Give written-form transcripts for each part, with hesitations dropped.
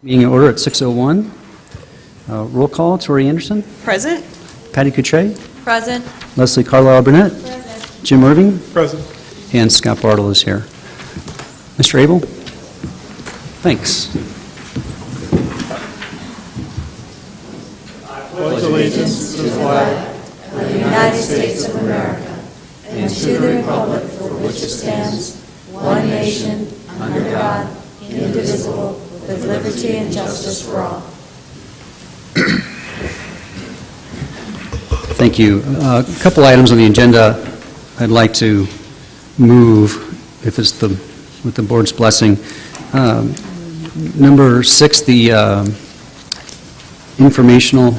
Meeting in order at 6:01. Roll call, Tori Anderson. Present. Patty Coutre. Present. Leslie Carlisle Burnett. Present. Jim Irving. Present. And Scott Bartle is here. Mr. Abel? Thanks. I pledge allegiance to the flag of the United States of America and to the republic for which it stands, one nation, under God, indivisible, with liberty and justice for all. Thank you. A couple items on the agenda I'd like to move, if it's with the board's blessing. Number 6, the informational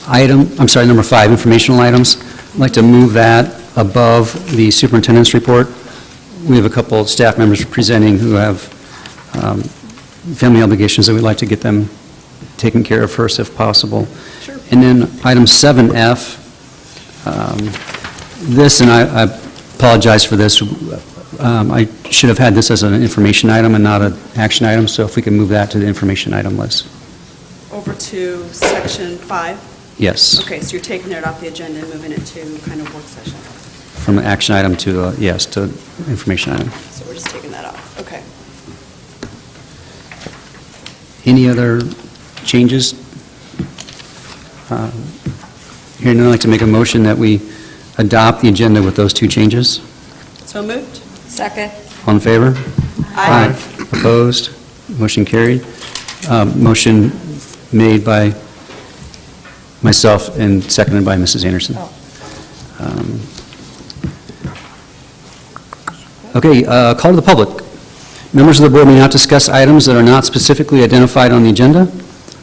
item, I'm sorry, number 5, informational items. I'd like to move that above the superintendent's report. We have a couple of staff members presenting who have family obligations that we'd like to get them taken care of first if possible. Sure. And then item 7F, this, and I apologize for this, I should have had this as an information item and not an action item, so if we can move that to the information item list. Over to section 5. Yes. Okay, so you're taking it off the agenda and moving it to kind of work session. From action item to, yes, to information item. So we're just taking that off. Okay. Any other changes? Here, I'd like to make a motion that we adopt the agenda with those 2 changes. So moved. Second. All in favor? Aye. Opposed? Motion carried. Motion made by myself and seconded by Mrs. Anderson. Okay, call to the public. Members of the board may not discuss items that are not specifically identified on the agenda.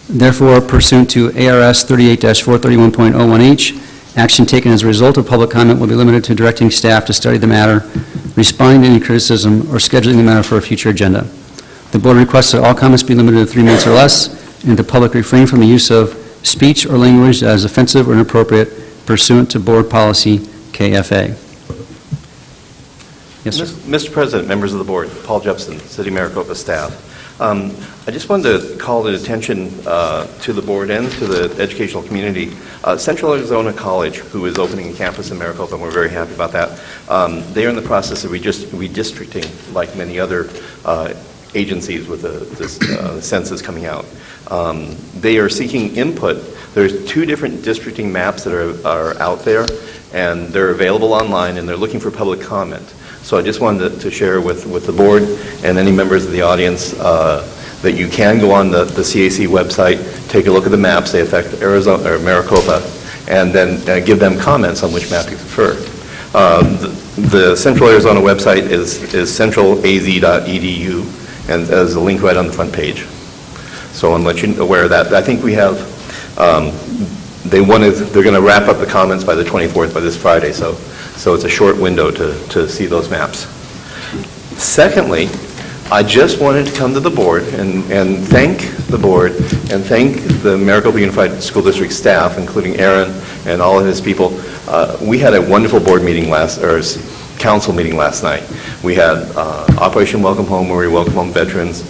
Therefore, pursuant to ARS 38-431.01H, action taken as a result of public comment will be limited to directing staff to study the matter, responding to any criticism, or scheduling the matter for a future agenda. The board requests that all comments be limited to 3 minutes or less, and the public refrain from the use of speech or language that is offensive or inappropriate pursuant to board policy KFA. Yes, sir. Mr. President, members of the board, Paul Jepson, City Maricopa staff. I just wanted to call the attention to the board and to the educational community. Central Arizona College, who is opening a campus in Maricopa, and we're very happy about that. They are in the process of redistricting, like many other agencies with this census coming out. They are seeking input. There's 2 different districting maps that are out there, and they're available online, and they're looking for public comment. So I just wanted to share with the board and any members of the audience that you can go on the CAC website, take a look at the maps. They affect Arizona or Maricopa, and then give them comments on which map you prefer. The Central Arizona website is centralaz.edu, and there's a link right on the front page. So I want to let you aware of that. I think we have, they're going to wrap up the comments by the 24th, by this Friday, so it's a short window to see those maps. Secondly, I just wanted to come to the board and thank the board and thank the Maricopa Unified School District staff, including Aaron and all of his people. We had a wonderful board meeting council meeting last night. We had Operation Welcome Home, where we welcome home veterans.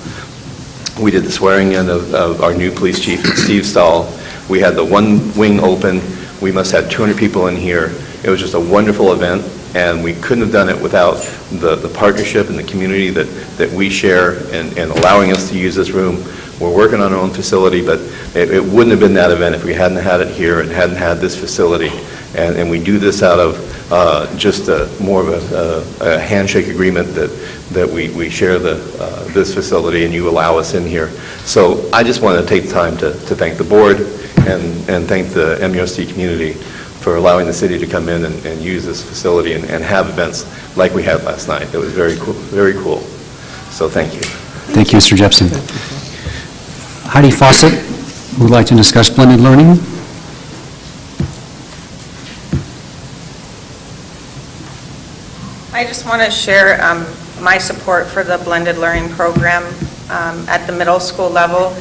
We did the swearing in of our new police chief, Steve Stahl. We had the one wing open. We must have 200 people in here. It was just a wonderful event, and we couldn't have done it without the partnership and the community that we share and allowing us to use this room. We're working on our own facility, but it wouldn't have been that event if we hadn't had it here and hadn't had this facility. And we do this out of just more of a handshake agreement that we share this facility and you allow us in here. So I just want to take the time to thank the board and thank the MUSD community for allowing the city to come in and use this facility and have events like we had last night. It was very cool, very cool. So thank you. Thank you, Mr. Jepson. Heidi Fawcett would like to discuss blended learning. I just want to share my support for the blended learning program at the middle school level.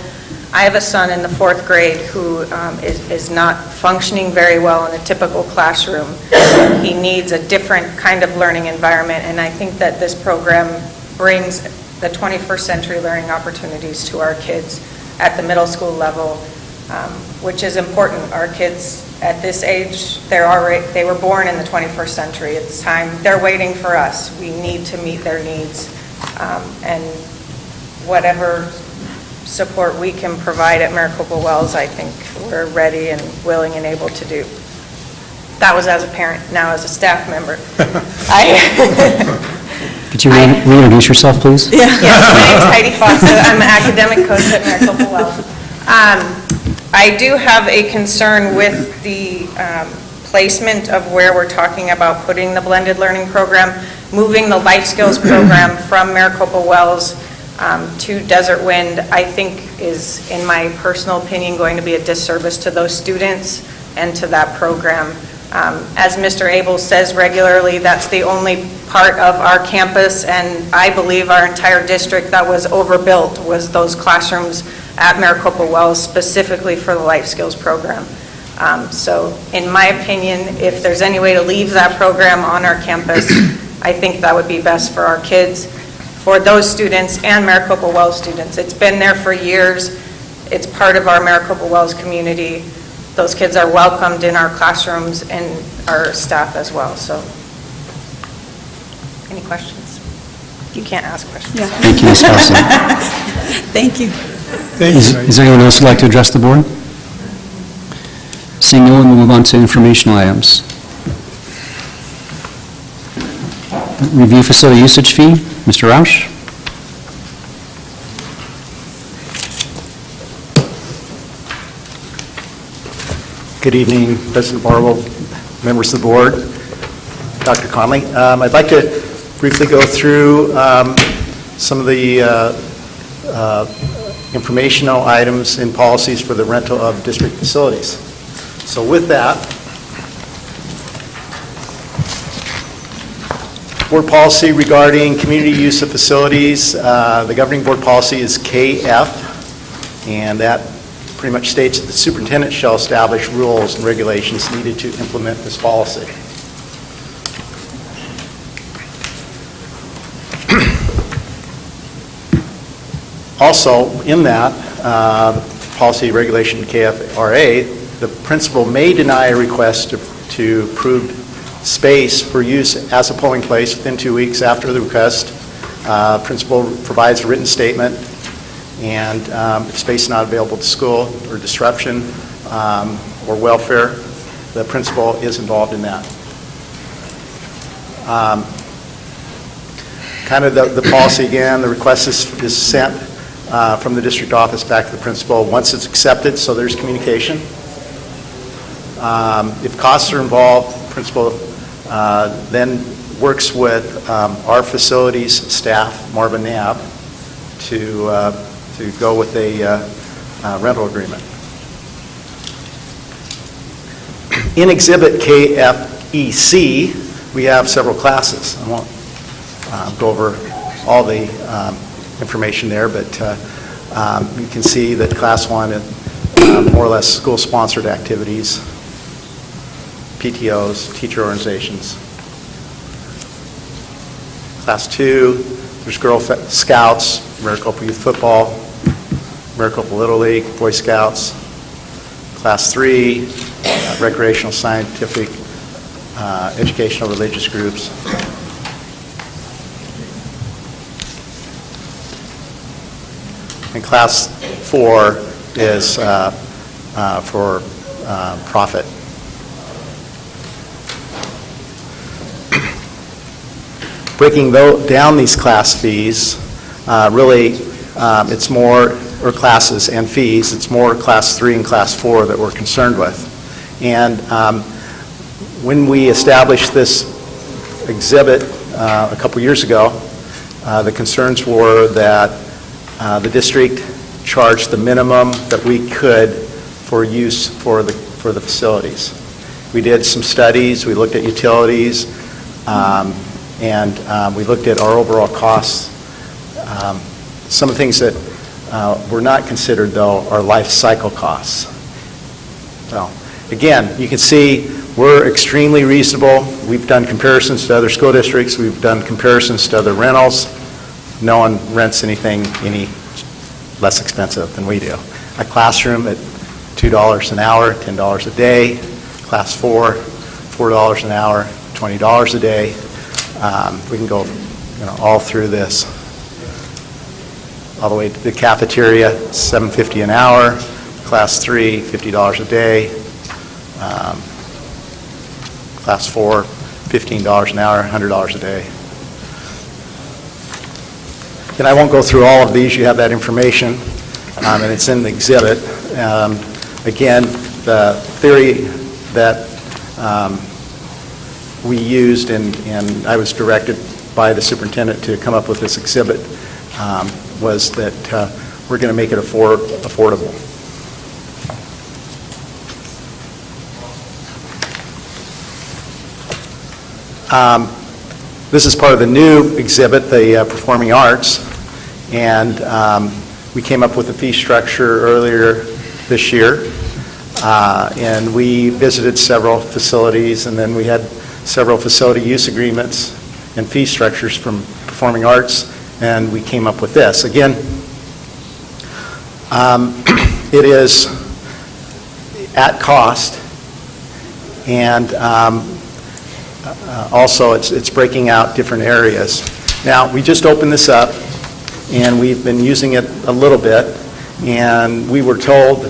I have a son in the 4th grade who is not functioning very well in a typical classroom. He needs a different kind of learning environment, and I think that this program brings the 21st century learning opportunities to our kids at the middle school level, which is important. Our kids at this age, they were born in the 21st century. It's time, they're waiting for us. We need to meet their needs. And whatever support we can provide at Maricopa Wells, I think we're ready and willing and able to do. That was as a parent, now as a staff member. Could you reintroduce yourself, please? Yes, my name's Heidi Foster. I'm an academic coach at Maricopa Wells. I do have a concern with the placement of where we're talking about putting the blended learning program. Moving the life skills program from Maricopa Wells to Desert Wind, I think is, in my personal opinion, going to be a disservice to those students and to that program. As Mr. Abel says regularly, that's the only part of our campus, and I believe our entire district that was overbuilt was those classrooms at Maricopa Wells specifically for the life skills program. So in my opinion, if there's any way to leave that program on our campus, I think that would be best for our kids, for those students and Maricopa Wells students. It's been there for years. It's part of our Maricopa Wells community. Those kids are welcomed in our classrooms and our staff as well. So, any questions? You can't ask questions. Yeah. Thank you, Ms. Carlson. Thank you. Thank you. Is there anyone else who'd like to address the board? Seeing no one, we'll move on to informational items. Review facility usage fee, Mr. Roush. Good evening, President Barwell, members of the board, Dr. Conley. I'd like to briefly go through some of the informational items and policies for the rental of district facilities. So with that, board policy regarding community use of facilities, the governing board policy is KF, and that pretty much states that the superintendent shall establish rules and regulations needed to implement this policy. Also, in that policy regulation KFRA, the principal may deny a request to approve space for use as a polling place within 2 weeks after the request. Principal provides a written statement, and if space is not available to school or disruption or welfare, the principal is involved in that. Kind of the policy again, the request is sent from the district office back to the principal once it's accepted, so there's communication. If costs are involved, the principal then works with our facilities staff, Marvin Knapp, to go with a rental agreement. In Exhibit KFEC, we have several classes. I won't go over all the information there, but you can see that Class 1 is more or less school-sponsored activities, PTOs, teacher organizations. Class 2, there's Girl Scouts, Maricopa Youth Football, Maricopa Little League, Boy Scouts. Class 3, recreational, scientific, educational, religious groups. And Class 4 is for profit. Breaking down these class fees, really it's more, or classes and fees, it's more Class 3 and Class 4 that we're concerned with. And when we established this exhibit a couple years ago, the concerns were that the district charged the minimum that we could for use for the facilities. We did some studies, we looked at utilities, and we looked at our overall costs. Some of the things that were not considered, though, are life cycle costs. So, again, you can see we're extremely reasonable. We've done comparisons to other school districts. We've done comparisons to other rentals. no one rents anything any less expensive than we do. A classroom at $2 an hour, $10 a day. Class 4, $4 an hour, $20 a day. We can go all through this. All the way to the cafeteria, $7.50 an hour. Class 3, $50 a day. Class 4, $15 an hour, $100 a day. And I won't go through all of these. You have that information, and it's in the exhibit. Again, the theory that we used, and I was directed by the superintendent to come up with this exhibit, was that we're going to make it affordable. This is part of the new exhibit, the Performing Arts, and we came up with a fee structure earlier this year, and we visited several facilities, and then we had several facility use agreements and fee structures from Performing Arts, and we came up with this. Again, it is at cost, and also it's breaking out different areas. Now, we just opened this up, and we've been using it a little bit, and we were told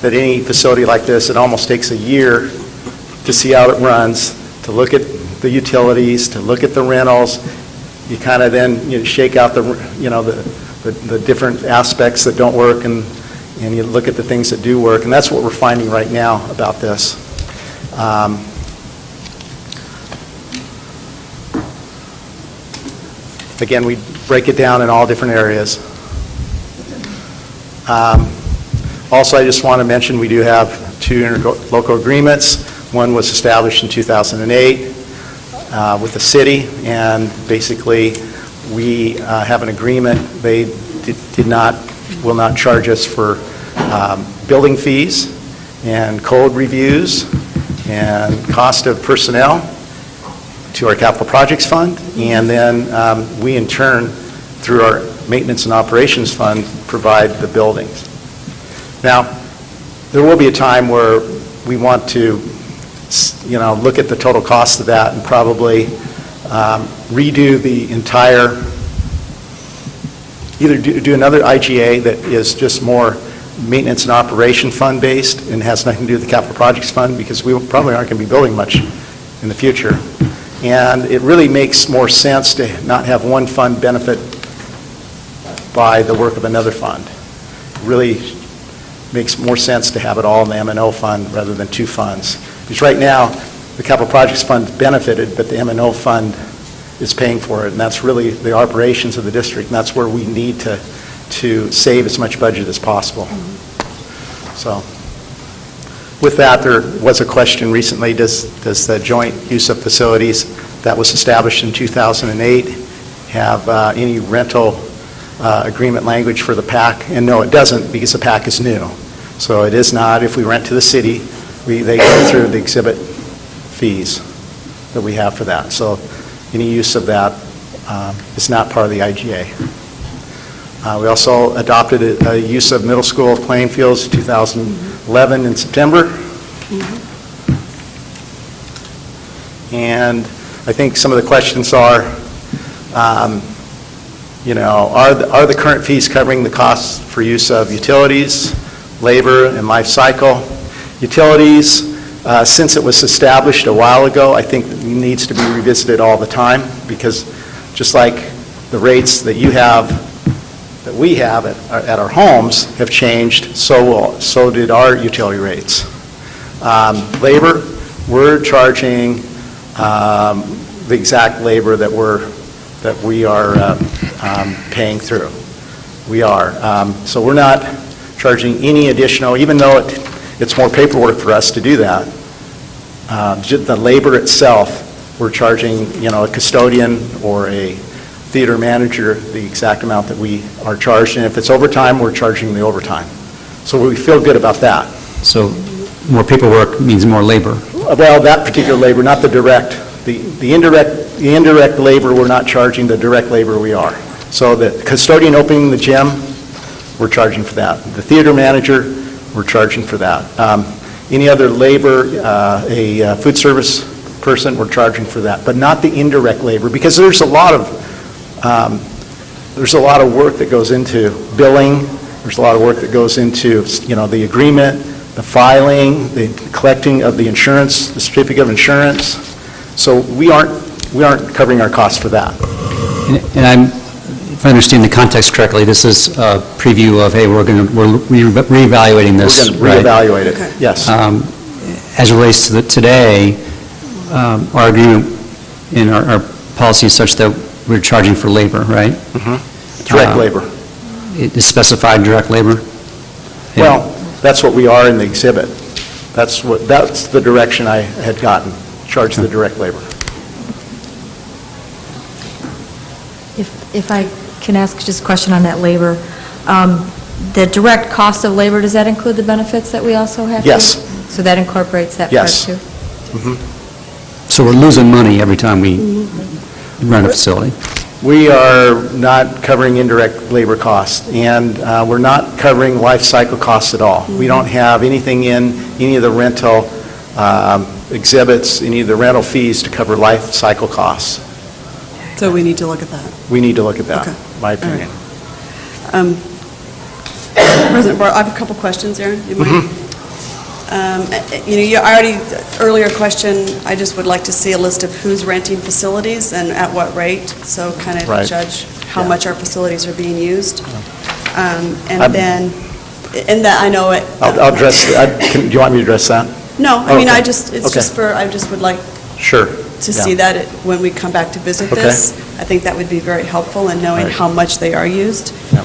that any facility like this, it almost takes a year to see how it runs, to look at the utilities, to look at the rentals. You kind of then shake out the different aspects that don't work, and you look at the things that do work, and that's what we're finding right now about this. Again, we break it down in all different areas. Also, I just want to mention we do have 2 interlocal agreements. One was established in 2008 with the city, and basically we have an agreement. They will not charge us for building fees and code reviews and cost of personnel to our capital projects fund, and then we in turn, through our maintenance and operations fund, provide the buildings. Now, there will be a time where we want to look at the total cost of that and probably redo the entire, either do another IGA that is just more maintenance and operation fund based and has nothing to do with the capital projects fund, because we probably aren't going to be building much in the future. And it really makes more sense to not have one fund benefit by the work of another fund. It really makes more sense to have it all in the M&O fund rather than 2 funds. Because right now, the capital projects fund benefited, but the M&O fund is paying for it, and that's really the operations of the district, and that's where we need to save as much budget as possible. So, with that, there was a question recently, does the joint use of facilities that was established in 2008 have any rental agreement language for the PAC? And no, it doesn't, because the PAC is new. So it is not. If we rent to the city, they go through the exhibit fees that we have for that. So any use of that is not part of the IGA. We also adopted a use of middle school playing fields in 2011 in September. And I think some of the questions are, are the current fees covering the costs for use of utilities, labor, and life cycle? Utilities, since it was established a while ago, I think it needs to be revisited all the time, because just like the rates that you have, that we have at our homes have changed, so did our utility rates. Labor, we're charging the exact labor that we are paying through. We are. So we're not charging any additional, even though it's more paperwork for us to do that. The labor itself, we're charging, a custodian or a theater manager the exact amount that we are charged, and if it's overtime, we're charging the overtime. So we feel good about that. So more paperwork means more labor. Well, that particular labor, not the direct. The indirect labor, we're not charging. The direct labor, we are. So the custodian opening the gym, we're charging for that. The theater manager, we're charging for that. Any other labor, a food service person, we're charging for that, but not the indirect labor, because there's a lot of work that goes into billing. There's a lot of work that goes into, the agreement, the filing, the collecting of the insurance, the certificate of insurance. So we aren't covering our costs for that. And if I understand the context correctly, this is a preview of, hey, we're reevaluating this, We're going to right? reevaluate it, yes. As it relates to today, our agreement in our policy is such that we're charging for labor, right? Direct labor. It is specified direct labor? Well, that's what we are in the exhibit. That's the direction I had gotten, charge the direct labor. If I can ask just a question on that labor, the direct cost of labor, does that include the benefits that we also have? Yes. So that incorporates that part Yes. too? So we're losing money every time we run a facility? We are not covering indirect labor costs, and we're not covering life cycle costs at all. We don't have anything in any of the rental exhibits, any of the rental fees to cover life cycle costs. So we need to look at that. We need to look at that, Okay. my opinion. President Barr, I have a couple questions, Aaron. You mind? You already, earlier question, I just would like to see a list of who's renting facilities and at what rate, so kind of Right. judge how Yeah. much our facilities are being used. I'm- And then, in that, I know it. I'll address, do you want me to address that? No, I mean, Okay. it's Okay. just I just would like Sure. to Yeah. see that when we come back to visit Okay. this. I think that would be very helpful in knowing Right. how much they are used. Yeah.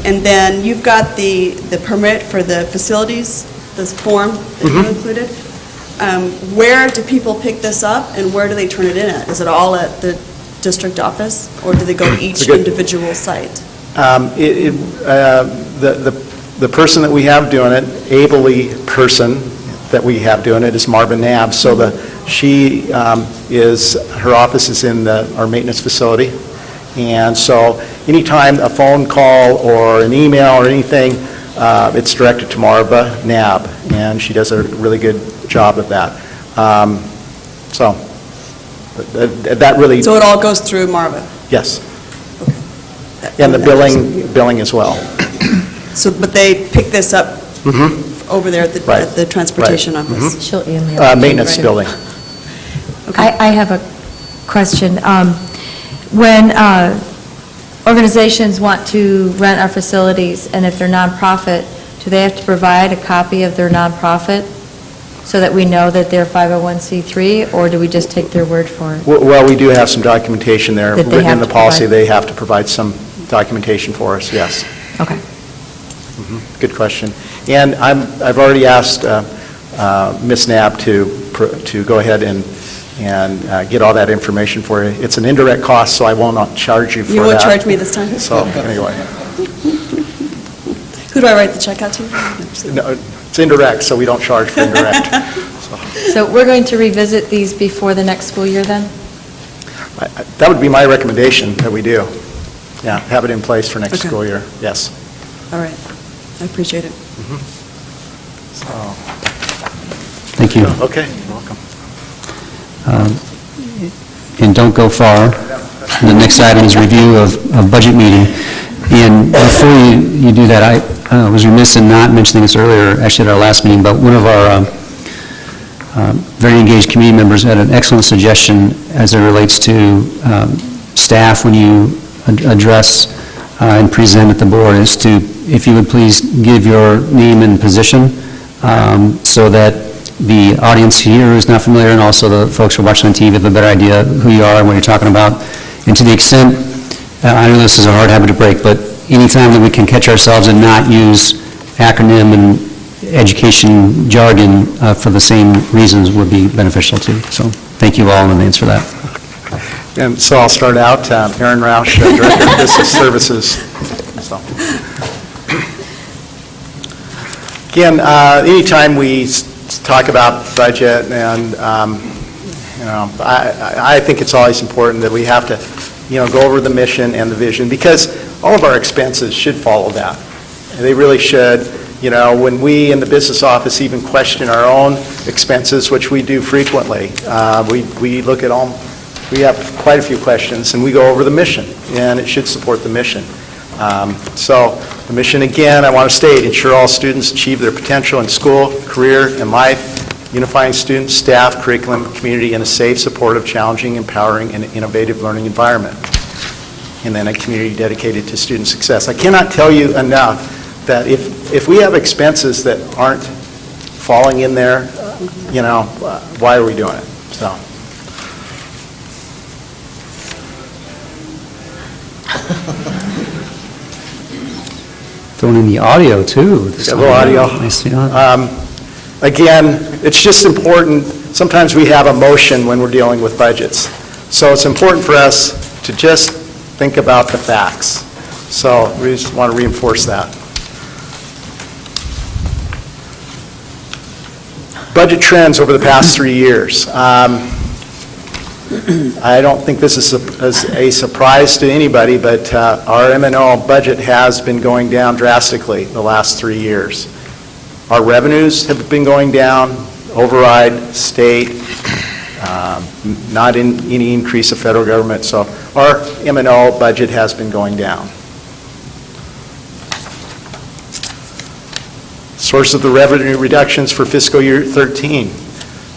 And then you've got the permit for the facilities, this form that you included. Where do people pick this up and where do they turn it in at? Is it all at the district office or do they go to each good- individual site? The person that we have doing it, ably person that we have doing it is Marvin Nab. So her office is in our maintenance facility. And so anytime a phone call or an email or anything, it's directed to Marva Nab, and she does a really good job of that. So that really, So it all goes through Marva? yes. And the billing as well. So, but they pick this up over there at Right. the transportation Right. office? She'll email it. Maintenance Right. billing. I have a question. When organizations want to rent our facilities, and if they're nonprofit, do they have to provide a copy of their nonprofit so that we know that they're 501c3, or do we just take their word for it? Well, we do have some documentation there. That they Written in have the to policy, provide. they have to provide some documentation for us, yes. Okay. Good question. And I've already asked Ms. Nab to go ahead and get all that information for you. It's an indirect cost, so I will not charge you for that. You won't charge me this time? So, anyway. Who do I write the check out to? No, it's indirect, so we don't charge for indirect. So we're going to revisit these before the next school year then? That would be my recommendation that we do. Yeah, have it in place for next Okay. school year, yes. All right. I appreciate it. Thank you. Okay, you're welcome. And don't go far. The next item is review of budget meeting. And before you do that, I was remiss in not mentioning this earlier, actually at our last meeting, but one of our very engaged community members had an excellent suggestion as it relates to staff when you address and present at the board, is to, if you would please give your name and position so that the audience here who's not familiar, and also the folks who are watching on TV have a better idea who you are and what you're talking about. And to the extent, I know this is a hard habit to break, but anytime that we can catch ourselves and not use acronym and education jargon for the same reasons would be beneficial too. So thank you all in advance for that. And so I'll start out, Aaron Roush, Director of Business Services. So. Again, anytime we talk about budget, and I think it's always important that we have to, go over the mission and the vision, because all of our expenses should follow that. They really should. When we in the business office even question our own expenses, which we do frequently, we look at we have quite a few questions, and we go over the mission, and it should support the mission. So the mission, again, I want to state, ensure all students achieve their potential in school, career, and life, unifying students, staff, curriculum, community in a safe, supportive, challenging, empowering, and innovative learning environment. And then a community dedicated to student success. I cannot tell you enough that if we have expenses that aren't falling in there, why are we doing it? So. Throwing in the audio, too. Got a little audio. Nice, yeah. Again, it's just important. Sometimes we have emotion when we're dealing with budgets. So it's important for us to just think about the facts. So we just want to reinforce that. Budget trends over the past 3 years. I don't think this is a surprise to anybody, but our M&O budget has been going down drastically the last 3 years. Our revenues have been going down, override, state, not in any increase of federal government. So our M&O budget has been going down. Source of the revenue reductions for fiscal year 13.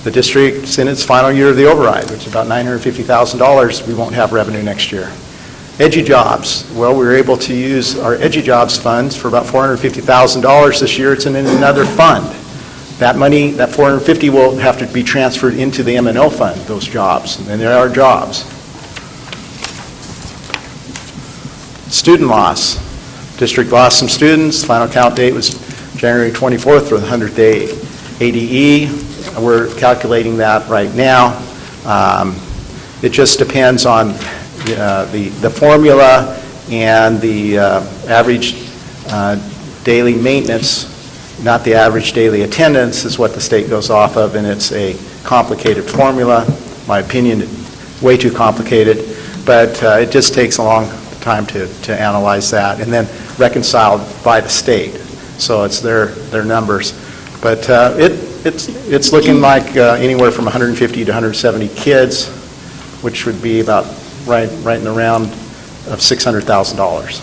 The district's in its final year of the override, which is about $950,000. We won't have revenue next year. EduJobs. Well, we were able to use our EduJobs funds for about $450,000 this year. It's in another fund. That money, that $450,000 will have to be transferred into the M&O fund, those jobs, and there are jobs. Student loss. District lost some students. Final count date was January 24th for the 100th day ADE. We're calculating that right now. It just depends on the formula and the average daily maintenance, not the average daily attendance, is what the state goes off of, and it's a complicated formula. My opinion, way too complicated, but it just takes a long time to analyze that, and then reconciled by the state. So it's their numbers. But it's looking like anywhere from 150 to 170 kids, which would be about right in the round of $600,000.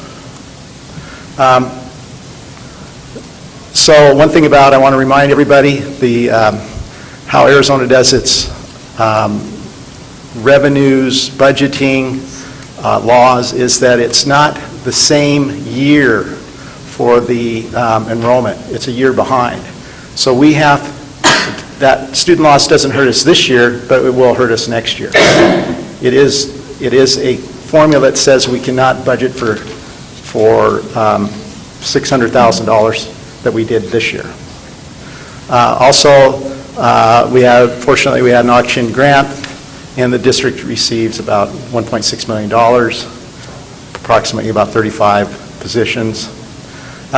So one thing I want to remind everybody, how Arizona does its revenues, budgeting, laws, is that it's not the same year for the enrollment. It's a year behind. So we have, that student loss doesn't hurt us this year, but it will hurt us next year. It is a formula that says we cannot budget for $600,000 that we did this year. Fortunately, we had an auction grant, and the district receives about $1.6 million, approximately about 35 positions.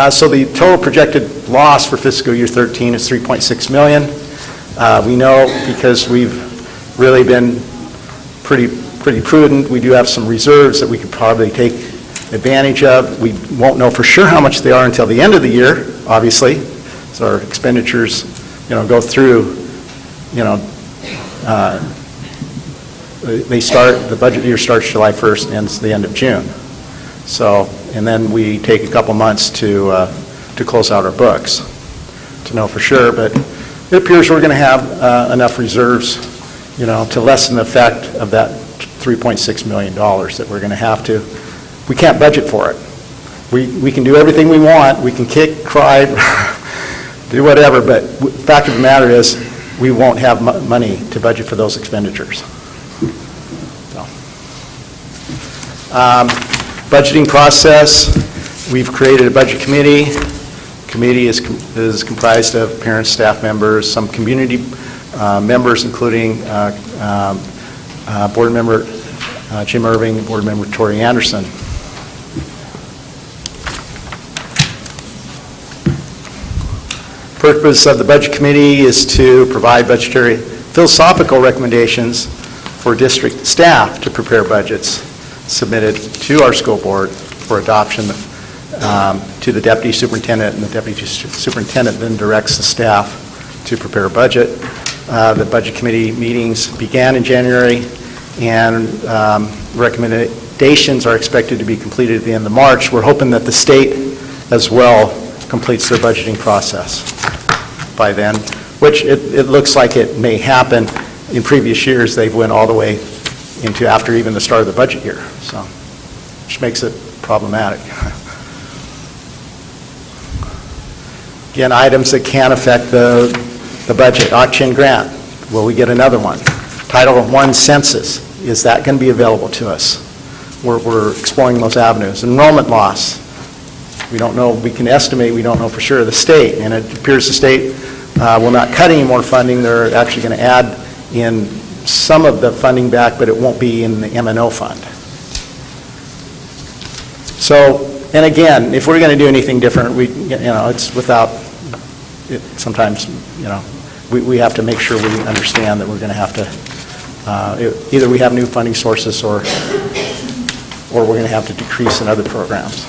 So the total projected loss for fiscal year 13 is $3.6 million. We know, because we've really been pretty prudent, we do have some reserves that we could probably take advantage of. We won't know for sure how much they are until the end of the year, obviously. So our expenditures, go through, the budget year starts July 1st and ends the end of June. So, and then we take a couple months to close out our books to know for sure, but it appears we're going to have enough reserves, to lessen the effect of that $3.6 million that we're going to have to. We can't budget for it. We can do everything we want. We can kick, cry, do whatever, but the fact of the matter is we won't have money to budget for those expenditures. So. Budgeting process, we've created a budget committee. Committee is comprised of parents, staff members, some community members, including board member Jim Irving, board member Tori Anderson. Purpose of the budget committee is to provide budgetary philosophical recommendations for district staff to prepare budgets. submitted to our school board for adoption to the deputy superintendent, and the deputy superintendent then directs the staff to prepare a budget. The budget committee meetings began in January, and recommendations are expected to be completed at the end of March. We're hoping that the state as well completes their budgeting process by then, which it looks like it may happen. In previous years, they've went all the way into after even the start of the budget year, so, which makes it problematic. Again, items that can affect the budget. Auction grant, will we get another one? Title I census, is that going to be available to us? We're exploring those avenues. Enrollment loss, we don't know, we can estimate, we don't know for sure. The state, and it appears the state will not cut any more funding. They're actually going to add in some of the funding back, but it won't be in the M&O fund. So, and again, if we're going to do anything different, it's without, sometimes, we have to make sure we understand that we're going to have to, either we have new funding sources or we're going to have to decrease in other programs.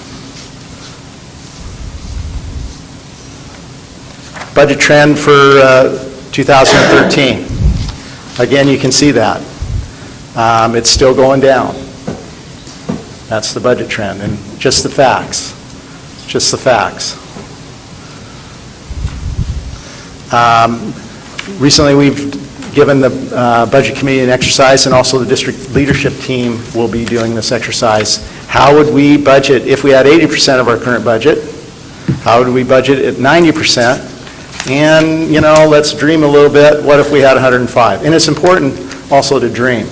Budget trend for 2013. Again, you can see that. It's still going down. That's the budget trend, and just the facts. Just the facts. Recently, we've given the Budget Committee an exercise, and also the district leadership team will be doing this exercise. How would we budget if we had 80% of our current budget? How would we budget at 90%? And, let's dream a little bit. What if we had 105? And it's important also to dream.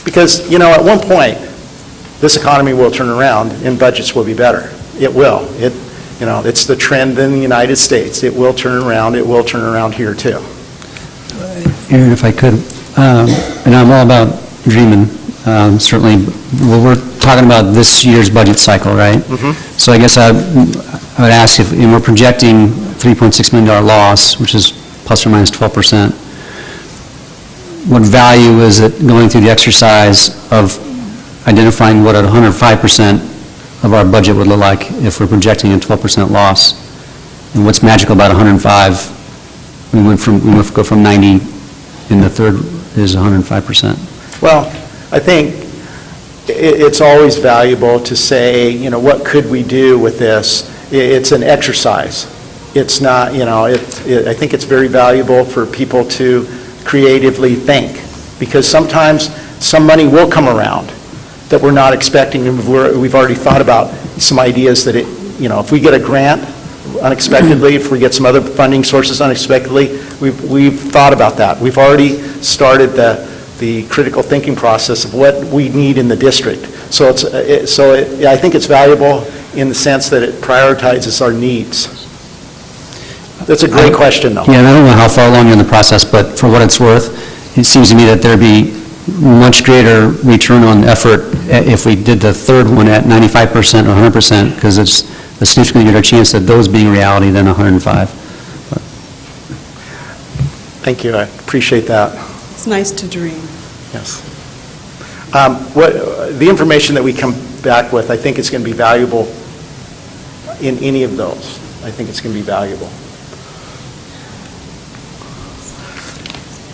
Because, at one point, this economy will turn around and budgets will be better. It will. It's the trend in the United States. It will turn around. It will turn around here, too. Aaron, if I could, and I'm all about dreaming, certainly, well, we're talking about this year's budget cycle, right? Mm-hmm. So I guess I would ask if, we're projecting $3.6 million loss, which is plus or minus 12%, what value is it going through the exercise of identifying what at 105% of our budget would look like if we're projecting a 12% loss? And what's magical about 105? We go from 90, and the third is 105%. Well, I think it's always valuable to say, what could we do with this? It's an exercise. It's not, I think it's very valuable for people to creatively think, because sometimes some money will come around that we're not expecting, and we've already thought about some ideas that if we get a grant unexpectedly, if we get some other funding sources unexpectedly, we've thought about that. We've already started the critical thinking process of what we need in the district. So I think it's valuable in the sense that it prioritizes our needs. That's a great question, though. Yeah, and I don't know how far along you're in the process, but for what it's worth, it seems to me that there'd be much greater return on effort if we did the third one at 95% or 100%, because it's a significantly greater chance of those being reality than 105. Thank you. I appreciate that. It's nice to dream. Yes. The information that we come back with, I think it's going to be valuable in any of those. I think it's going to be valuable.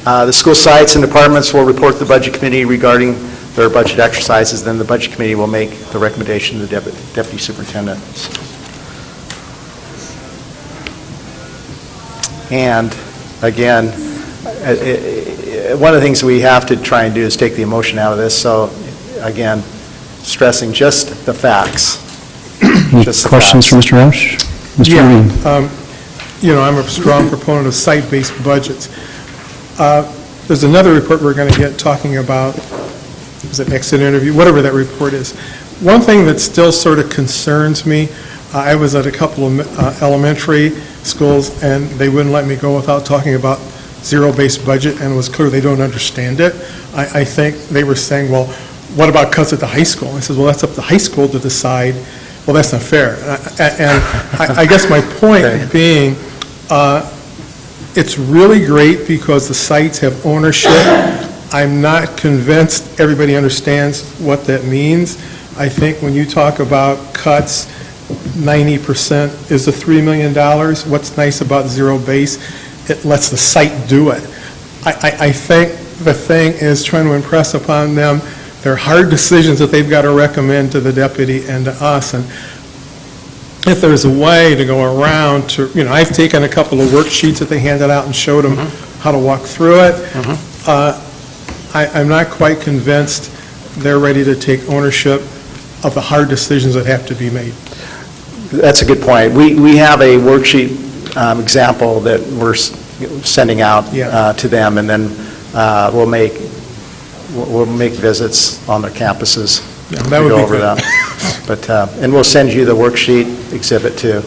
The school sites and departments will report to the Budget Committee regarding their budget exercises. Then the Budget Committee will make the recommendation to the Deputy Superintendent. And again, one of the things we have to try and do is take the emotion out of this. So again, stressing just the facts. Any Just the questions for facts. Mr. Roush? Mr. Irving? I'm a strong proponent of site-based budgets. There's another report we're going to get talking about, is it exit interview, whatever that report is. One thing that still sort of concerns me, I was at a couple of elementary schools, and they wouldn't let me go without talking about zero-based budget, and it was clear they don't understand it. I think they were saying, well, what about cuts at the high school? I said, well, that's up to the high school to decide. Well, that's not fair. And I guess my point being, it's really great because the sites have ownership. I'm not convinced everybody understands what that means. I think when you talk about cuts, 90% is the $3 million. What's nice about zero base, it lets the site do it. I think the thing is trying to impress upon them their hard decisions that they've got to recommend to the deputy and to us. And if there's a way to go around to, I've taken a couple of worksheets that they handed out and showed them how to walk through it. I'm not quite convinced they're ready to take ownership of the hard decisions that have to be made. That's a good point. We have a worksheet example that we're sending out to them, and then we'll make visits on their campuses Yeah, to that would go be over good. that. But, and we'll send you the worksheet exhibit too.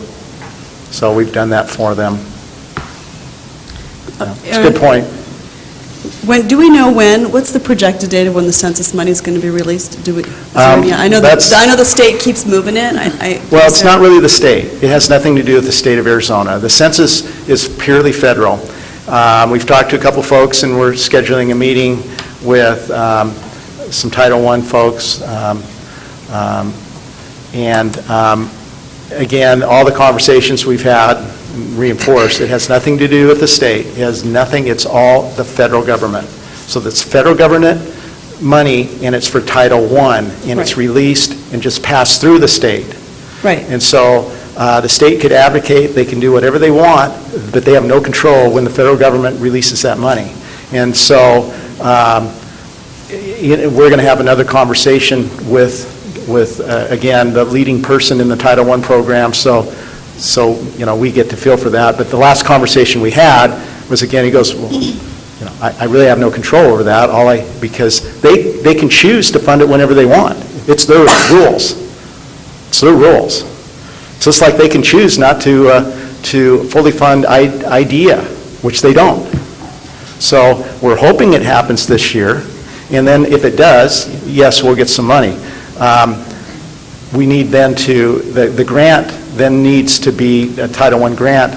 So we've done that for them. Yeah, it's a good point. Do we know what's the projected date of when the census money is going to be released? I know the state keeps moving it. Well, it's not really the state. It has nothing to do with the state of Arizona. The census is purely federal. We've talked to a couple folks, and we're scheduling a meeting with some Title I folks. Again, all the conversations we've had reinforce it has nothing to do with the state. It has nothing. It's all the federal government. So that's federal government money, and it's for Title I, and it's released and just passed through the state. Right. And so the state could advocate, they can do whatever they want, but they have no control when the federal government releases that money. And so we're going to have another conversation with again, the leading person in the Title I program, so we get to feel for that. But the last conversation we had was, again, he goes, well, I really have no control over that, because they can choose to fund it whenever they want. It's their rules. It's their rules. Just like they can choose not to fully fund IDEA, which they don't. So we're hoping it happens this year, and then if it does, yes, we'll get some money. We need then the grant then needs to be a Title I grant.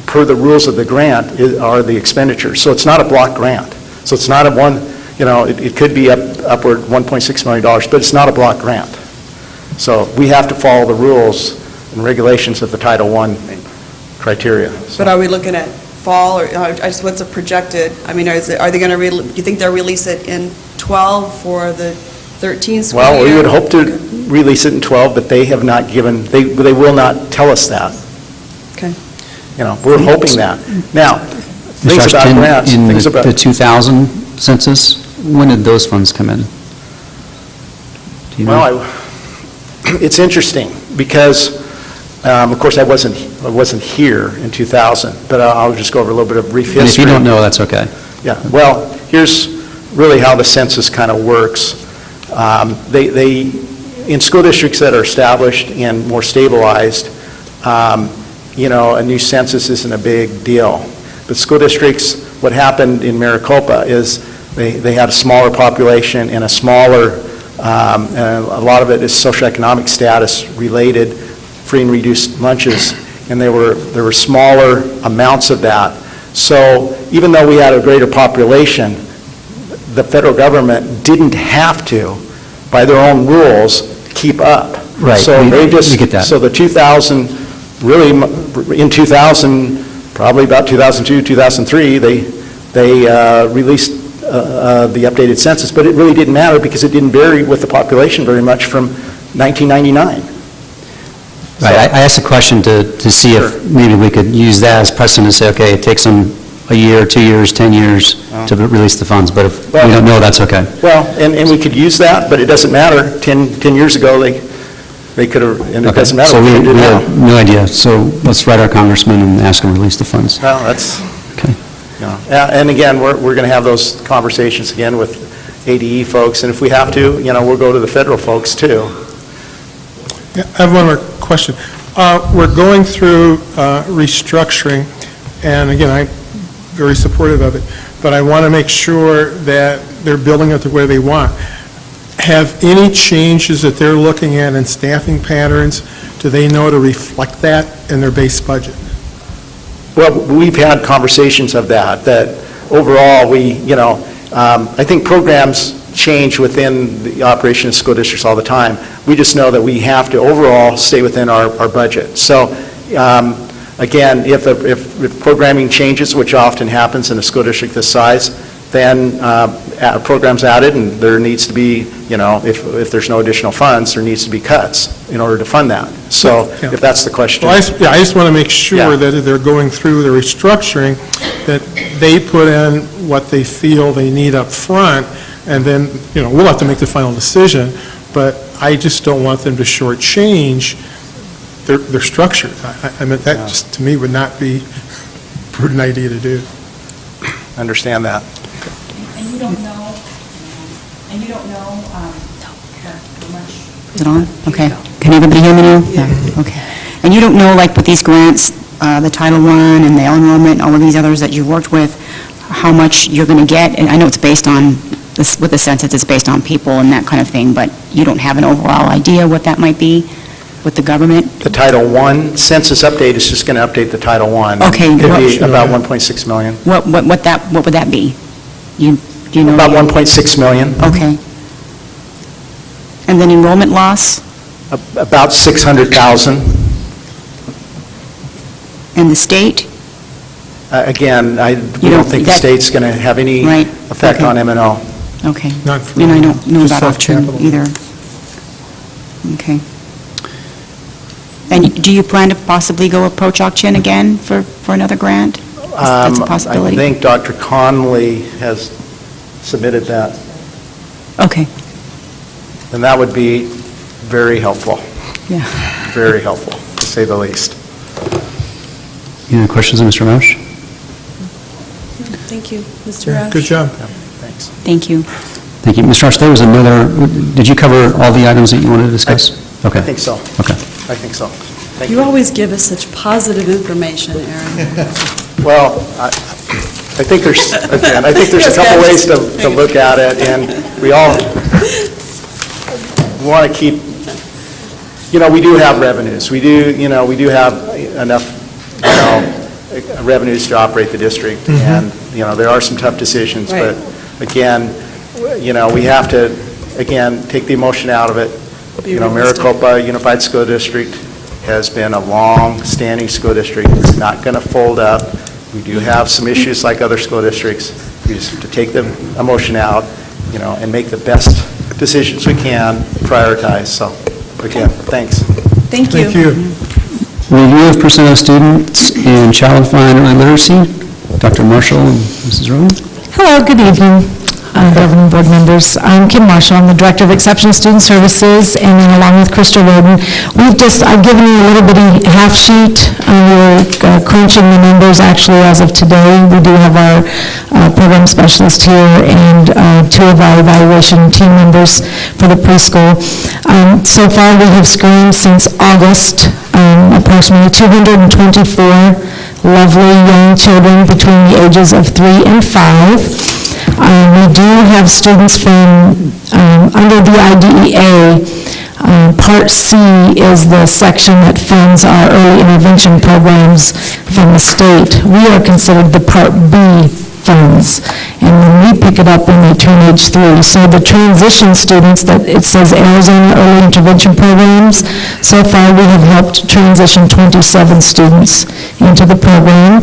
Per the rules of the grant are the expenditures. So it's not a block grant. So it's not a one, it could be upward $1.6 million, but it's not a block grant. So we have to follow the rules and regulations of the Title I criteria. But are we looking at fall, or what's a projected, are they going to, do you think they'll release it in 12 for the 13 school year? Well, we would hope to release it in 12, but they have not given, they will not tell us that. Okay. We're hoping that. Now, things about grants, things about... In the 2000 census, when did those funds come in? Do you know? Well, it's interesting, because, of course, I wasn't here in 2000, but I'll just go over a little bit of brief history. And if you don't know, that's okay. Yeah, well, here's really how the census kind of works. In school districts that are established and more stabilized, a new census isn't a big deal. But school districts, what happened in Maricopa is they had a smaller population and a smaller, and a lot of it is socioeconomic status related, free and reduced lunches, and there were smaller amounts of that. So even though we had a greater population, the federal government didn't have to, by their own rules, keep up. Right. So they just, we get that. So the 2000, really in 2000, probably about 2002, 2003, they released the updated census, but it really didn't matter because it didn't vary with the population very much from 1999. Right, I asked a question to see if maybe we could use that as precedent to say, okay, it takes them a year, 2 years, 10 years to release the funds, but if we don't know, that's okay. Well, and we could use that, but it doesn't matter. 10 years ago, they could have, and it doesn't matter. So we what they do now. have no idea, so let's write our congressman and ask him to release the funds. Well, that's, Okay. and again, we're going to have those conversations again with ADE folks, and if we have to, we'll go to the federal folks too. Yeah, I have one more question. We're going through restructuring, and again, I'm very supportive of it, but I want to make sure that they're building it the way they want. Have any changes that they're looking at in staffing patterns, do they know to reflect that in their base budget? Well, we've had conversations of that overall I think programs change within the operation of school districts all the time. We just know that we have to overall stay within our budget. So again, if programming changes, which often happens in a school district this size, then programs added, and there needs to be, if there's no additional funds, there needs to be cuts in order to fund that. So Yeah. if that's the question. Well, I just want to make sure Yeah. that if they're going through the restructuring, that they put in what they feel they need up front, and then, we'll have to make the final decision, but I just don't want them to shortchange their structure. I mean, that just, to me, would not be a prudent idea to do. Understand that. And you don't know, how much... Is it on? Okay. Can everybody hear me now? Yeah, okay. And you don't know, like with these grants, the Title I and the enrollment, all of these others that you've worked with, how much you're going to get? And I know it's based on, with the census, it's based on people and that kind of thing, but you don't have an overall idea what that might be with the government? The Title I census update is just going to update the Title I. Okay. It could be about 1.6 million. What would that be? Do you know? About 1.6 million. Okay. And then enrollment loss? About 600,000. And the state? Again, we You don't don't- think the that- state's going to have any Right, effect okay. on M&O. Okay. Not for- And I don't know just about Auction self-capital. either. Okay. And do you plan to possibly go approach Auction again for another grant? That's a possibility? I think Dr. Conley has submitted that, Okay, and that would be very helpful, yeah. very helpful, to say the least. Any other questions of Mr. Roush? Thank you, Mr. Roush. Good job. Thanks. Thank you. Thank you. Mr. Roush, there was another, did you cover all the items that you wanted to discuss? Okay. I think so. Okay. I think so. Thank You always give us such positive information, Aaron. Well, I think there's, again, I think there's a couple ways to look at it, and we all want to keep, we do have revenues. We do have enough, revenues to operate the district, and, there are some tough decisions, Right. but again, we have to, again, take the emotion out of it. Be realistic. Maricopa Unified School District has been a long-standing school district. It's not going to fold up. We do have some issues like other school districts. We just have to take the emotion out, and make the best decisions we can, prioritize. So, again, thanks. Thank you. Thank you. Review of percent of students in child and family early literacy. Dr. Marshall and Mrs. Rowan. Hello, good evening, Reverend Board members. I'm Kim Marshall. I'm the Director of Exceptional Student Services, and then along with Krista Roden, I've given you a little bitty half sheet. We're crunching the numbers actually as of today. We do have our program specialist here and two of our evaluation team members for the preschool. So far, we have screened since August approximately 224 lovely young children between the ages of 3 and 5. We do have students from, under the IDEA, Part C is the section that funds our early intervention programs from the state. We are considered the Part B funds, and then we pick it up when they turn age 3. So the transition students that it says Arizona Early Intervention Programs, so far we have helped transition 27 students into the program.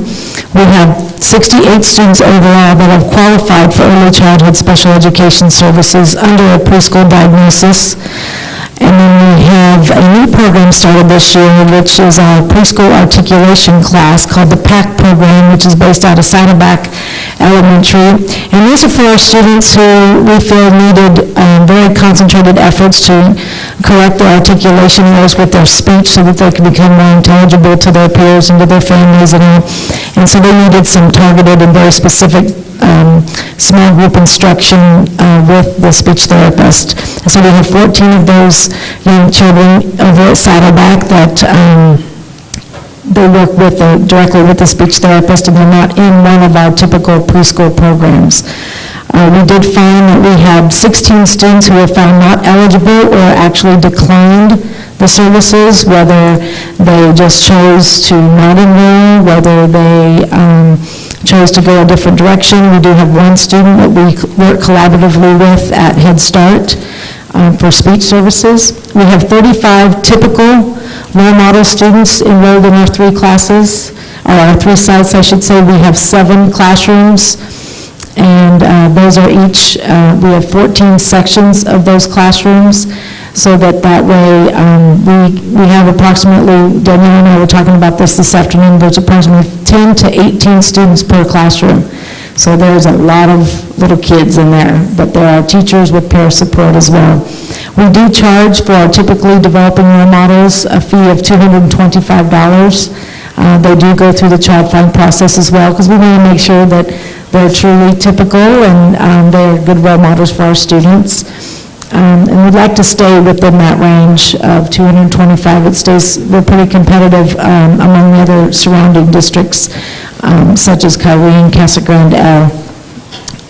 We have 68 students overall that have qualified for early childhood special education services under a preschool diagnosis. And then we have a new program started this year, which is our preschool articulation class called the PAC program, which is based out of Saddleback Elementary. And these are for our students who we feel needed very concentrated efforts to correct their articulation errors with their speech so that they can become more intelligible to their peers and to their families and all. And so they needed some targeted and very specific small group instruction with the speech therapist. And so we have 14 of those young children over at Saddleback that they work with directly with the speech therapist, and they're not in one of our typical preschool programs. We did find that we had 16 students who were found not eligible or actually declined the services, whether they just chose to not enroll, whether they chose to go a different direction. We do have one student that we work collaboratively with at Head Start for speech services. We have 35 typical role model students enrolled in our 3 classes, or our 3 sites, I should say. We have 7 classrooms, and those are each, we have 14 sections of those classrooms, so that way we have approximately, Danielle and I were talking about this afternoon, there's approximately 10 to 18 students per classroom. So there's a lot of little kids in there, but there are teachers with peer support as well. We do charge for our typically developing role models a fee of $225. They do go through the child find process as well, because we want to make sure that they're truly typical and they're good role models for our students. And we'd like to stay within that range of $225. It stays, we're pretty competitive among the other surrounding districts, such as Kyrene, Casa Grande,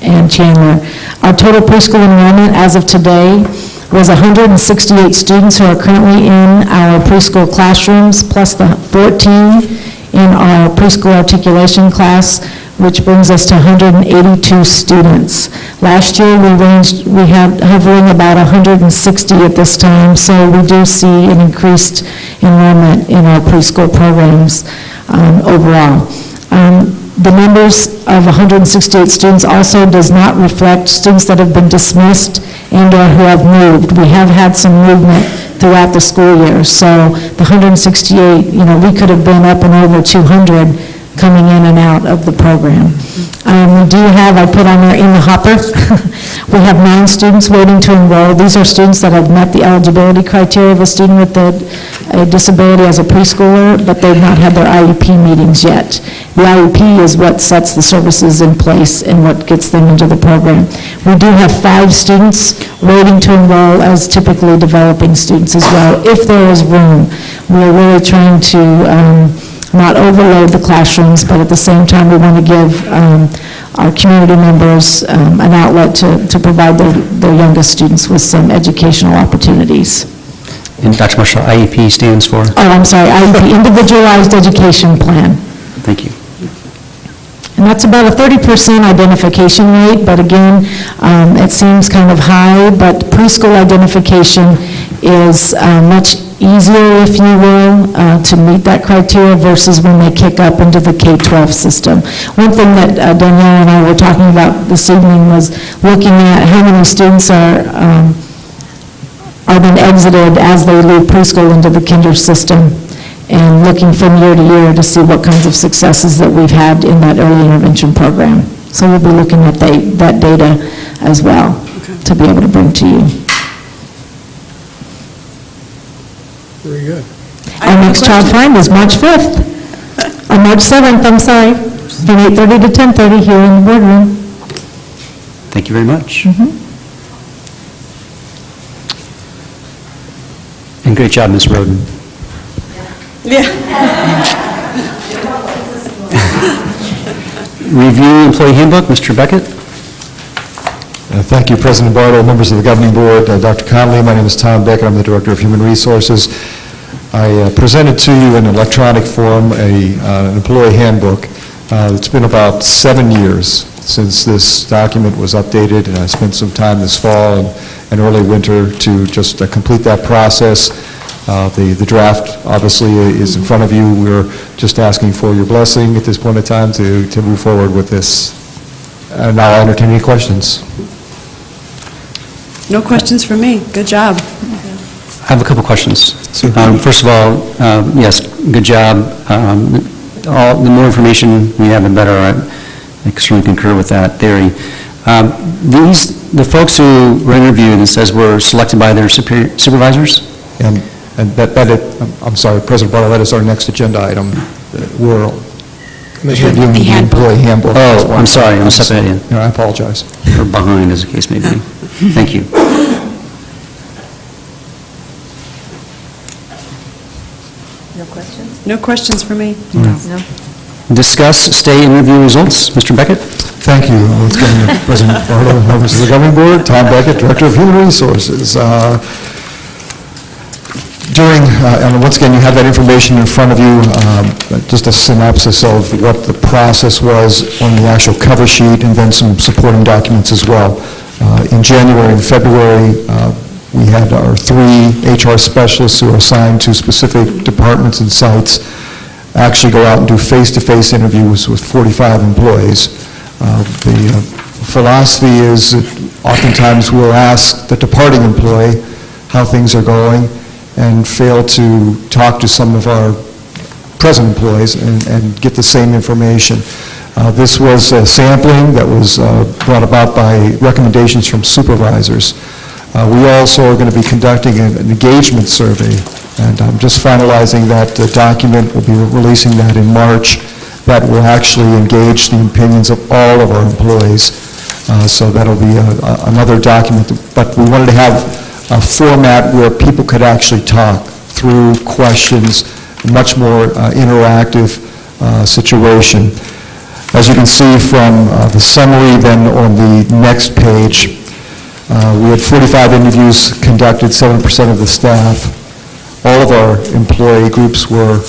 and Chandler. Our total preschool enrollment as of today was 168 students who are currently in our preschool classrooms, plus the 14 in our preschool articulation class, which brings us to 182 students. Last year, we had hovering about 160 at this time, so we do see an increased enrollment in our preschool programs overall. The numbers of 168 students also does not reflect students that have been dismissed and/or who have moved. We have had some movement throughout the school year, so the 168, we could have been up and over 200 coming in and out of the program. We do have, I put on there in the hopper, we have 9 students waiting to enroll. These are students that have met the eligibility criteria of a student with a disability as a preschooler, but they've not had their IEP meetings yet. The IEP is what sets the services in place and what gets them into the program. We do have 5 students waiting to enroll as typically developing students as well, if there is room. We're really trying to not overload the classrooms, but at the same time, we want to give our community members an outlet to provide their youngest students with some educational opportunities. And Dr. Marshall, IEP stands for? Oh, I'm sorry, IEP, Individualized Education Plan. Thank you. And that's about a 30% identification rate, but again, it seems kind of high, but preschool identification is much easier, if you will, to meet that criteria versus when they kick up into the K-12 system. One thing that Danielle and I were talking about this evening was looking at how many students are then exited as they leave preschool into the kinder system, and looking from year to year to see what kinds of successes that we've had in that early intervention program. So we'll be looking at that data as well to be able to bring to you. Very good. Our next child find is March 5th, or March 7th, I'm sorry, from 8:30 to 10:30 here in the boardroom. Thank you very much. And great job, Ms. Roden. Yeah. Review Employee Handbook, Mr. Beckett. Thank you, President Bartle, members of the Governing Board, Dr. Connolly. My name is Tom Beckett. I'm the Director of Human Resources. I presented to you in electronic form an employee handbook. It's been about 7 years since this document was updated, and I spent some time this fall and early winter to just complete that process. The draft, obviously, is in front of you. We're just asking for your blessing at this point in time to move forward with this. And now I'll entertain any questions. No questions from me. Good job. I have a couple questions. First of all, yes, good job. The more information we have, the better. I certainly concur with that theory. The folks who were interviewed, it says were selected by their supervisors? And I'm sorry, President Bartle, that is our next agenda item. We're reviewing the employee handbook. Oh, I'm sorry, I'm stepping in. No, I apologize. Or behind, as the case may be. Thank you. No questions? No questions for me. No. Discuss stay and review results. Mr. Beckett? Thank you. Once again, President Bartle, members of the Governing Board, Tom Beckett, Director of Human Resources. During, and once again, you have that information in front of you, just a synopsis of what the process was on the actual cover sheet, and then some supporting documents as well. In January and February, we had our 3 HR specialists who are assigned to specific departments and sites actually go out and do face-to-face interviews with 45 employees. The philosophy is that oftentimes we'll ask the departing employee how things are going and fail to talk to some of our present employees and get the same information. This was a sampling that was brought about by recommendations from supervisors. We also are going to be conducting an engagement survey, and I'm just finalizing that document. We'll be releasing that in March. That will actually engage the opinions of all of our employees. So that'll be another document. But we wanted to have a format where people could actually talk through questions, a much more interactive situation. As you can see from the summary then on the next page, we had 45 interviews conducted, 7% of the staff. All of our employee groups were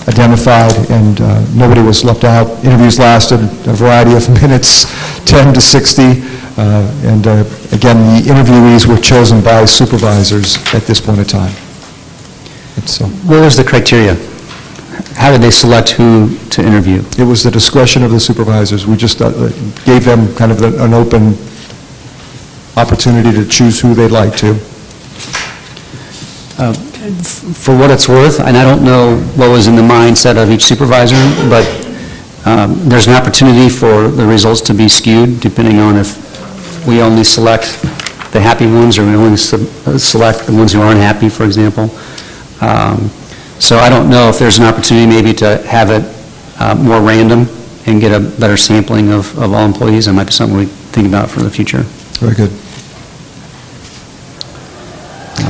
identified, and nobody was left out. Interviews lasted a variety of minutes, 10 to 60, and again, the interviewees were chosen by supervisors at this point in time. What was the criteria? How did they select who to interview? It was the discretion of the supervisors. We just gave them kind of an open opportunity to choose who they'd like to. For what it's worth, and I don't know what was in the mindset of each supervisor, but there's an opportunity for the results to be skewed depending on if we only select the happy ones or we only select the ones who aren't happy, for example. So I don't know if there's an opportunity maybe to have it more random and get a better sampling of all employees. That might be something we think about for the future. Very good.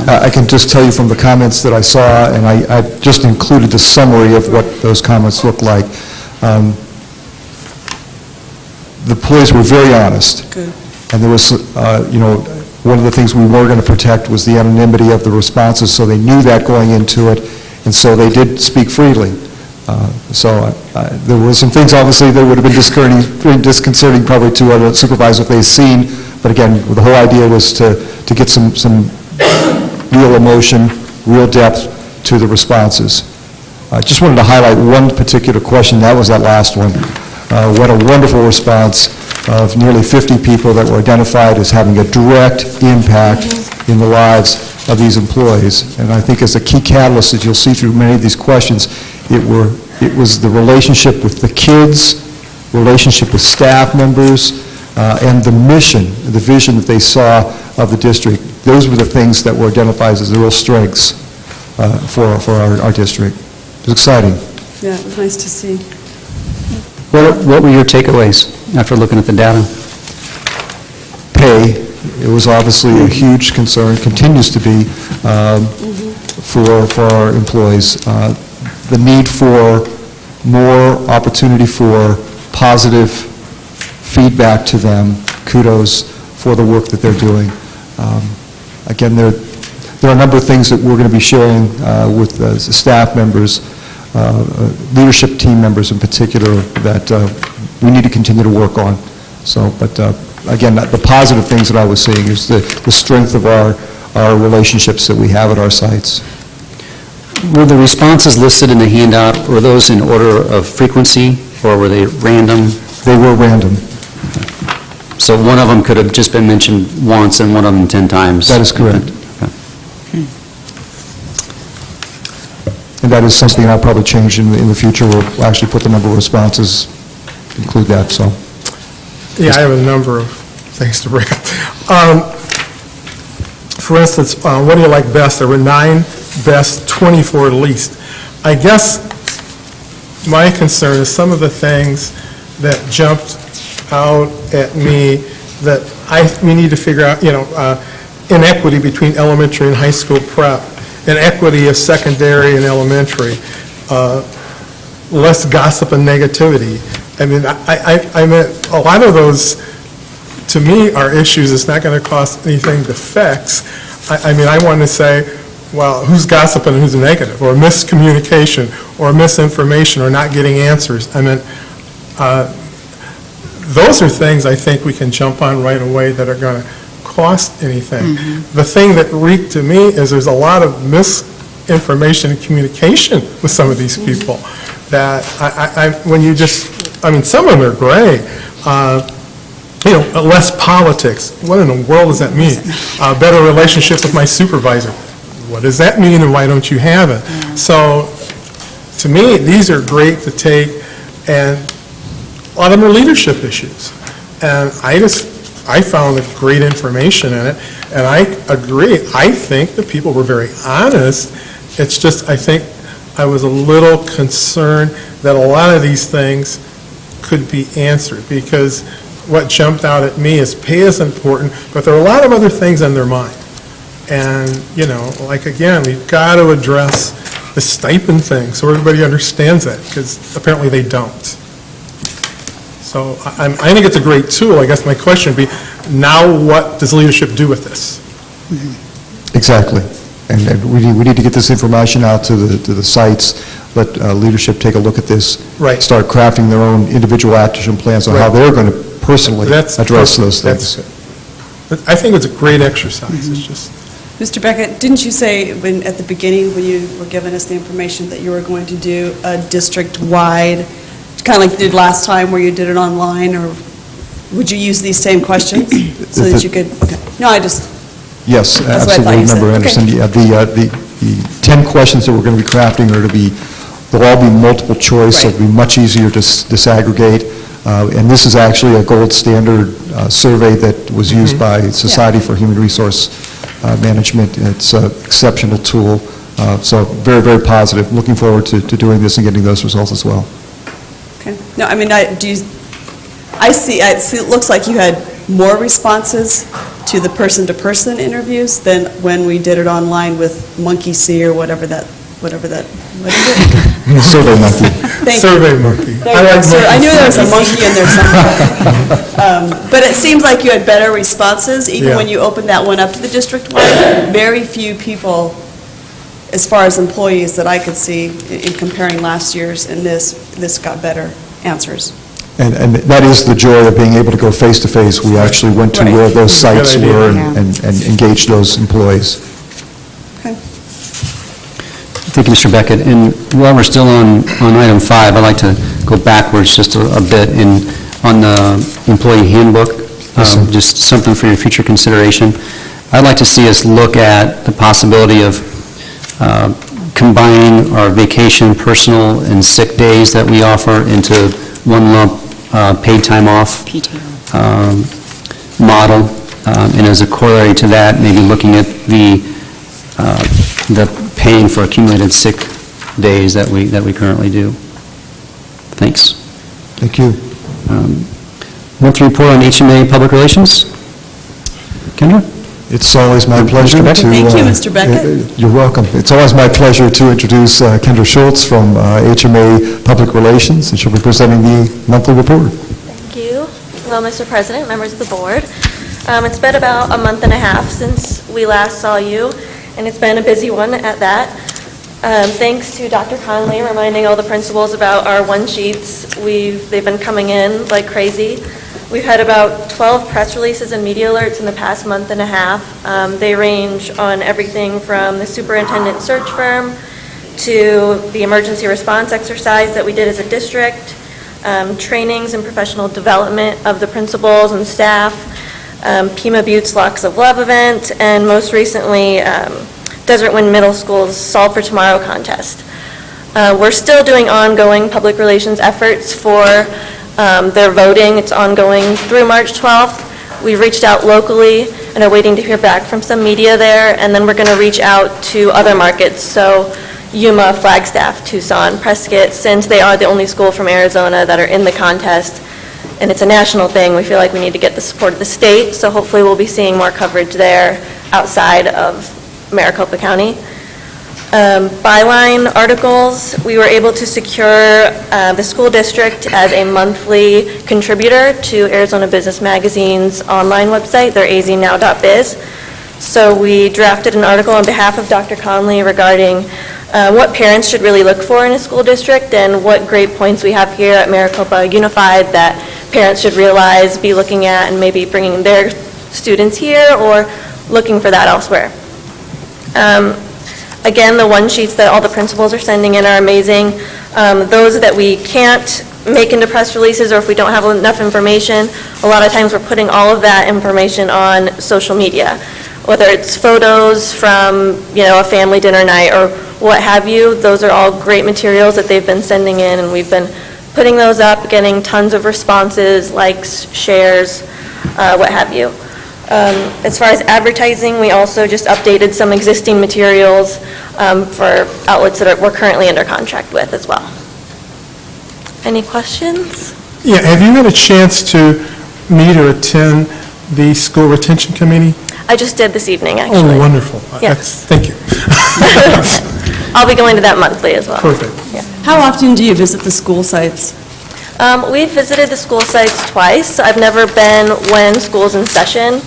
I can just tell you from the comments that I saw, and I just included the summary of what those comments look like. The employees were very honest. Good. And there was, one of the things we were going to protect was the anonymity of the responses, so they knew that going into it, and so they did speak freely. There were some things, obviously, that would have been disconcerting probably to a supervisor if they'd seen, but again, the whole idea was to get some real emotion, real depth to the responses. I just wanted to highlight one particular question. That was that last one. What a wonderful response of nearly 50 people that were identified as having a direct impact in the lives of these employees. And I think as a key catalyst that you'll see through many of these questions, it was the relationship with the kids, relationship with staff members, and the mission, the vision that they saw of the district. Those were the things that were identified as the real strengths for our district. It was exciting. Yeah, it was nice to see. What were your takeaways after looking at the data? Pay, it was obviously a huge concern, continues to be for our employees. The need for more opportunity for positive feedback to them, kudos for the work that they're doing. Again, there are a number of things that we're going to be sharing with staff members, leadership team members in particular, that we need to continue to work on. But again, the positive things that I was seeing is the strength of our relationships that we have at our sites. Were the responses listed in the handout, were those in order of frequency, or were they random? They were random. So one of them could have just been mentioned once and one of them 10 times? That is correct. Okay. And that is something I'll probably change in the future. We'll actually put the number of responses, include that, so. Yeah, I have a number of things to bring up. For instance, what do you like best? There were 9 best, 24 least. I guess my concern is some of the things that jumped out at me that we need to figure out, inequity between elementary and high school prep, inequity of secondary and elementary, less gossip and negativity. I mean, I meant a lot of those, to me, are issues it's not going to cost anything to fix. I mean, I want to say, well, who's gossiping and who's negative, or miscommunication, or misinformation, or not getting answers. I mean, those are things I think we can jump on right away that are going to cost anything. The thing that reeked to me is there's a lot of misinformation and communication with some of these people that when you just, I mean, some of them are great. Less politics. What in the world does that mean? A better relationship with my supervisor. What does that mean, and why don't you have it? So, to me, these are great to take, and a lot of them are leadership issues. And I found great information in it, and I agree. I think the people were very honest. It's just, I think I was a little concerned that a lot of these things could be answered, because what jumped out at me is pay is important, but there are a lot of other things on their mind. And, like, again, we've got to address the stipend thing so everybody understands that, because apparently they don't. So I think it's a great tool. I guess my question would be, now what does leadership do with this? Exactly. And we need to get this information out to the sites, let leadership take a look at this. Right. Start crafting their own individual action plans on how they're going to personally address those things. I think it's a great exercise. It's just... Mr. Beckett, didn't you say at the beginning when you were giving us the information that you were going to do a district-wide, kind of like you did last time where you did it online, or would you use these same questions so that you could, okay. No, Yes, that's what I thought absolutely, you said. Member Anderson. Okay. Yeah, the 10 questions that we're going to be crafting are they'll all be multiple choice, so Right. it'll be much easier to disaggregate. And this is actually a gold standard survey that was used by Society for Human Resource Management. It's an exceptional tool, so very, very positive. Looking forward to doing this and getting those results as well. Okay. No, I mean, I see, it looks like you had more responses to the person-to-person interviews than when we did it online with Monkey See or whatever that, what is it? Survey monkey. Thank you. Survey monkey. There you go, sir. I knew there was a monkey in there somewhere. But it seems like you had better responses, even Yeah. when you opened that one up to the district-wide. Very few people, as far as employees that I could see in comparing last year's and this got better answers. And that is the joy of being able to go face-to-face. We actually went to Right. where those Good sites idea. were Yeah. and engaged those employees. Okay. Thank you, Mr. Beckett. And while we're still on item 5, I'd like to go backwards just a bit on the employee handbook, just something for your future consideration. I'd like to see us look at the possibility of combining our vacation, personal, and sick days that we offer into one lump paid time off PTO. model. And as a corollary to that, maybe looking at the paying for accumulated sick days that we currently do. Thanks. Thank you. Monthly report on HMA Public Relations. Kendra? It's always my pleasure to... Thank you, Mr. Beckett. You're welcome. It's always my pleasure to introduce Kendra Schultz from HMA Public Relations, and she'll be presenting the monthly report. Thank you. Hello, Mr. President, members of the board. It's been about a month and a half since we last saw you, and it's been a busy one at that. Thanks to Dr. Conley reminding all the principals about our one-sheets. They've been coming in like crazy. We've had about 12 press releases and media alerts in the past month and a half. They range on everything from the superintendent search firm to the emergency response exercise that we did as a district, trainings and professional development of the principals and staff, Pima Butte's Locks of Love event, and most recently, Desert Wind Middle School's Solve for Tomorrow contest. We're still doing ongoing public relations efforts for their voting. It's ongoing through March 12th. We've reached out locally and are waiting to hear back from some media there, and then we're going to reach out to other markets, so Yuma, Flagstaff, Tucson, Prescott, since they are the only school from Arizona that are in the contest, and it's a national thing. We feel like we need to get the support of the state, so hopefully we'll be seeing more coverage there outside of Maricopa County. Byline articles, we were able to secure the school district as a monthly contributor to Arizona Business Magazine's online website, their aznow.biz. So we drafted an article on behalf of Dr. Conley regarding what parents should really look for in a school district and what great points we have here at Maricopa Unified that parents should realize, be looking at, and maybe bringing their students here or looking for that elsewhere. Again, the one sheets that all the principals are sending in are amazing. Those that we can't make into press releases, or if we don't have enough information, a lot of times we're putting all of that information on social media, whether it's photos from, a family dinner night or what have you. Those are all great materials that they've been sending in, and we've been putting those up, getting tons of responses, likes, shares, what have you. As far as advertising, we also just updated some existing materials for outlets that we're currently under contract with as well. Any questions? Yeah, have you had a chance to meet or attend the school retention committee? I just did this evening, actually. Oh, wonderful. Yes. Thank you. I'll be going to that monthly as well. Perfect. How often do you visit the school sites? We've visited the school sites twice. I've never been when school's in session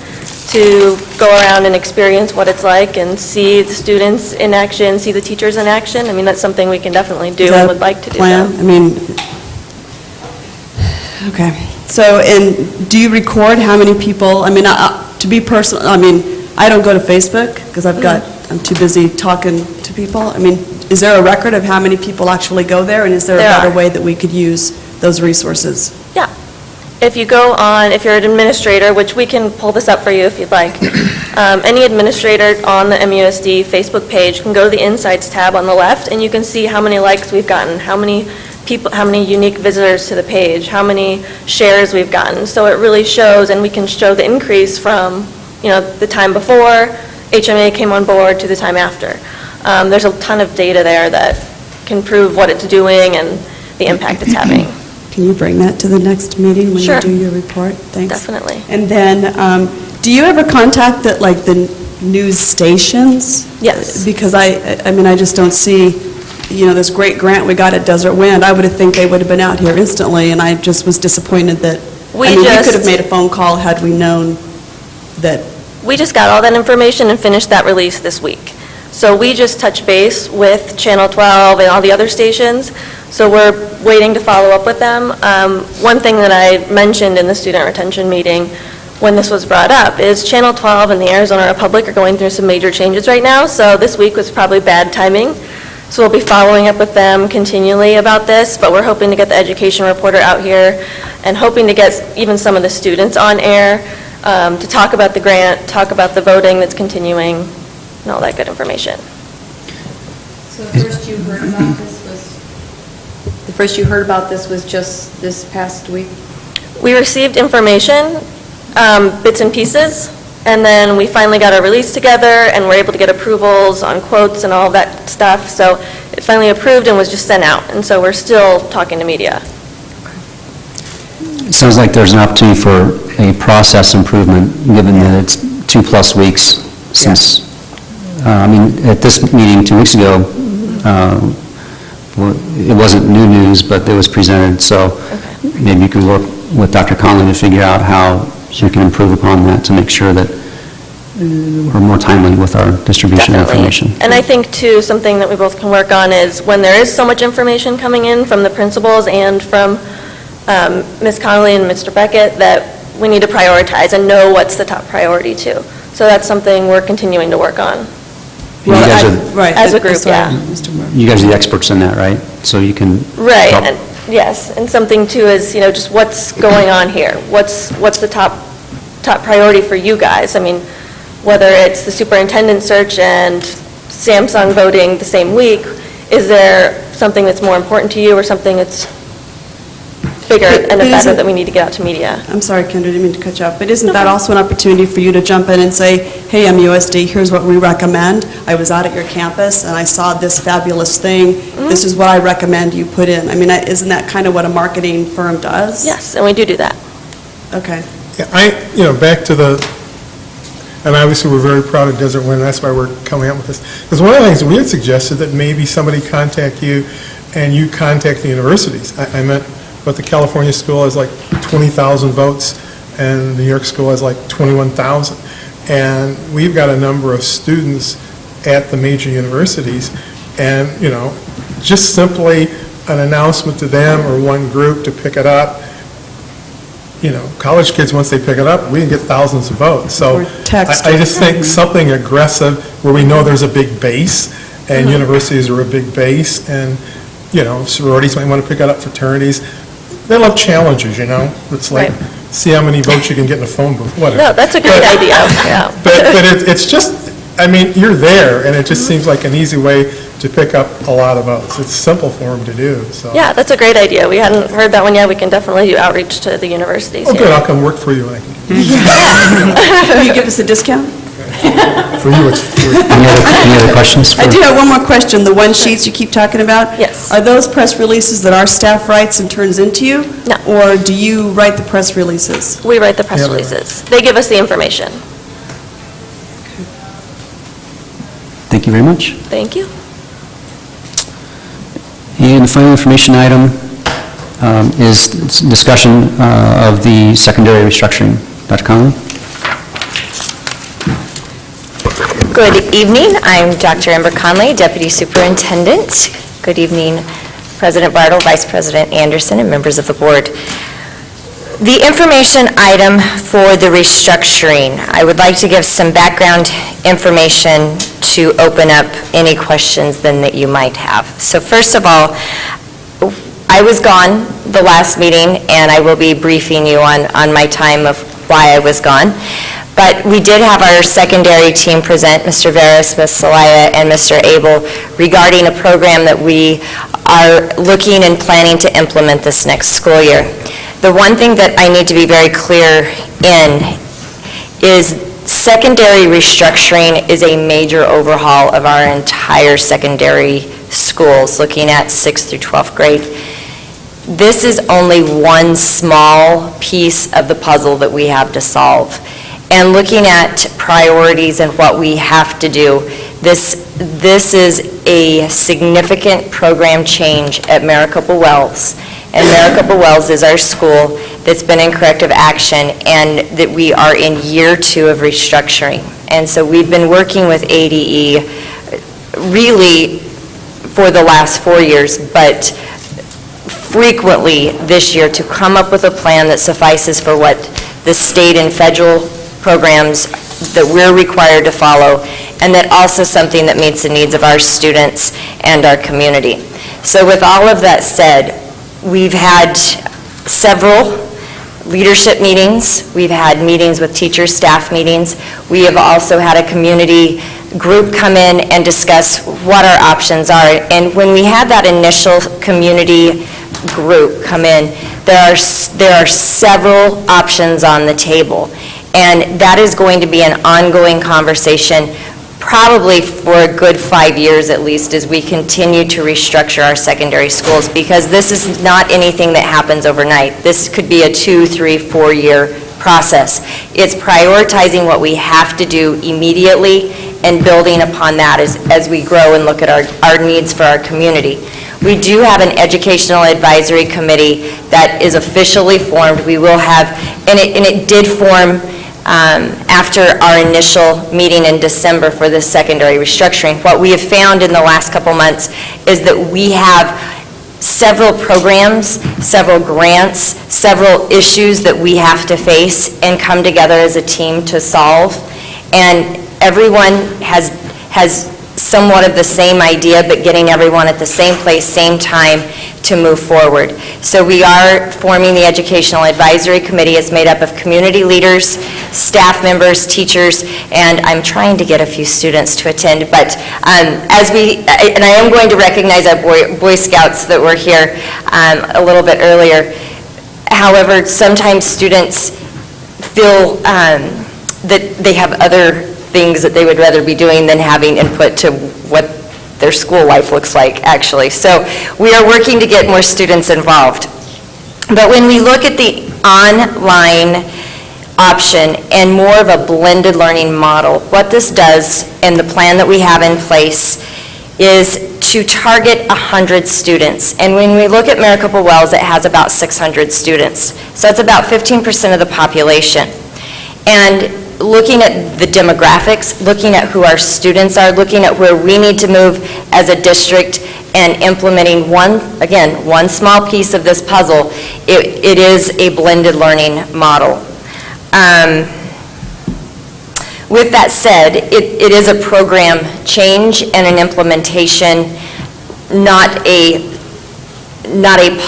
to go around and experience what it's like and see the students in action, see the teachers in action. I mean, that's something we can definitely do and would like to do. Plan? So. I mean, okay. So, and do you record how many people, I mean, to be personal, I mean, I don't go to Facebook because I'm too busy talking to people. I mean, is there a record of how many people actually go there, and is there a better way that we could use those resources? Yeah. If you go on, if you're an administrator, which we can pull this up for you if you'd like, any administrator on the MUSD Facebook page can go to the Insights tab on the left, and you can see how many likes we've gotten, how many people, how many unique visitors to the page, how many shares we've gotten. So it really shows, and we can show the increase from, the time before HMA came on board to the time after. There's a ton of data there that can prove what it's doing and the impact it's having. Can you bring that to the next meeting when Sure. you do your report? Thanks. Definitely. And then, do you ever contact the news stations? Yes. Because I mean, I just don't see, this great grant we got at Desert Wind. I would have think they would have been out here instantly, and I just was disappointed that, we could have made a phone call had we known that. We just got all that information and finished that release this week. So we just touch base with Channel 12 and all the other stations, so we're waiting to follow up with them. One thing that I mentioned in the student retention meeting when this was brought up is Channel 12 and the Arizona Republic are going through some major changes right now, so this week was probably bad timing. So we'll be following up with them continually about this, but we're hoping to get the education reporter out here and hoping to get even some of the students on air to talk about the grant, talk about the voting that's continuing, and all that good information. So the first you heard about this was just this past week? We received information, bits and pieces, and then we finally got a release together, and we're able to get approvals on quotes and all that stuff. So it finally approved and was just sent out, and so we're still talking to media. It sounds like there's an opportunity for a process improvement, given that it's 2+ weeks since, at this meeting 2 weeks ago, it wasn't new news, but it was presented, so maybe you could work with Dr. Conley to figure out how you can improve upon that to make sure that we're more timely with our distribution of information. And I think, too, something that we both can work on is when there is so much information coming in from the principals and from Ms. Connolly and Mr. Beckett, that we need to prioritize and know what's the top priority, too. So that's something we're continuing to work on. Well, you guys Right. As a group, that's right, yeah. Mr. Moore. You guys are the experts in that, right? So you can Right, help. and yes, and something too is, just what's going on here? What's the top priority for you guys? I mean, whether it's the superintendent search and Samsung voting the same week, is there something that's more important to you or something that's bigger and better that we need to get out to media? I'm sorry, Kendra, didn't mean to cut you off, but isn't that also an opportunity for you to jump in and say, hey, MUSD, here's what we recommend. I was out at your campus and I saw this fabulous thing. This is what I recommend you put in. I mean, isn't that kind of what a marketing firm does? Yes, and we do that. Okay. Yeah, back to and obviously we're very proud of Desert Wind, that's why we're coming up with this. Because one of the things we had suggested that maybe somebody contact you and you contact the universities. I meant, but the California school has like 20,000 votes and the New York school has like 21,000. and we've got a number of students at the major universities, and, you know, just simply an announcement to them or one group to pick it up, you know, college kids, once they pick it up, we can get thousands of votes. So Or text. I just think something aggressive where we know there's a big base, and universities are a big base, and, you know, sororities might want to pick it up, fraternities. They love challenges, you know? It's like, Right. see how many votes you can get in a phone booth, whatever. No, that's a great idea, yeah. But it's just, I mean, you're there, and it just seems like an easy way to pick up a lot of votes. It's simple for them to do, so. Yeah, that's a great idea. We hadn't heard that one yet. We can definitely do outreach to the universities Oh, here. good, I'll come work for you when I can. Will you give us a discount? For you, it's free. Any other questions? I for- do have one more question. The one sheets you keep talking about? Yes. Are those press releases that our staff writes and turns into you? No. Or do you write the press releases? We write the press Yeah, right. releases. They give us the information. Thank you very much. Thank you. And the final information item is discussion of the secondary restructuring. Dr. Conley? Good evening. I'm Dr. Amber Conley, Deputy Superintendent. Good evening, President Bartle, Vice President Anderson, and members of the board. The information item for the restructuring, I would like to give some background information to open up any questions then that you might have. So first of all, I was gone the last meeting, and I will be briefing you on my time of why I was gone. But we did have our secondary team present, Mr. Veras, Ms. Salaya, and Mr. Abel, regarding a program that we are looking and planning to implement this next school year. The one thing that I need to be very clear in is secondary restructuring is a major overhaul of our entire secondary schools, looking at 6th through 12th grade. This is only one small piece of the puzzle that we have to solve. And looking at priorities and what we have to do, this is a significant program change at Maricopa Wells. And Maricopa Wells is our school that's been in corrective action, and that we are in year 2 of restructuring. And so we've been working with ADE really for the last 4 years, but frequently this year to come up with a plan that suffices for what the state and federal programs that we're required to follow, and that also something that meets the needs of our students and our community. So with all of that said, we've had several leadership meetings. We've had meetings with teachers, staff meetings. We have also had a community group come in and discuss what our options are. And when we had that initial community group come in, there are several options on the table. And that is going to be an ongoing conversation, probably for a good 5 years at least, as we continue to restructure our secondary schools, because this is not anything that happens overnight. This could be a 2, 3, 4 year process. It's prioritizing what we have to do immediately and building upon that as we grow and look at our needs for our community. We do have an educational advisory committee that is officially formed. We will have, and it did form after our initial meeting in December for the secondary restructuring. What we have found in the last couple months is that we have several programs, several grants, several issues that we have to face and come together as a team to solve. And everyone has somewhat of the same idea, but getting everyone at the same place, same time to move forward. So we are forming the Educational Advisory Committee. It's made up of community leaders, staff members, teachers, and I'm trying to get a few students to attend. But and I am going to recognize our Boy Scouts that were here a little bit earlier. However, sometimes students feel that they have other things that they would rather be doing than having input to what their school life looks like, actually. So we are working to get more students involved. But when we look at the online option and more of a blended learning model, what this does, and the plan that we have in place, is to target 100 students. And when we look at Maricopa Wells, it has about 600 students. So it's about 15% of the population. And looking at the demographics, looking at who our students are, looking at where we need to move as a district, and implementing one small piece of this puzzle. It is a blended learning model. With that said, it is a program change and an implementation, not a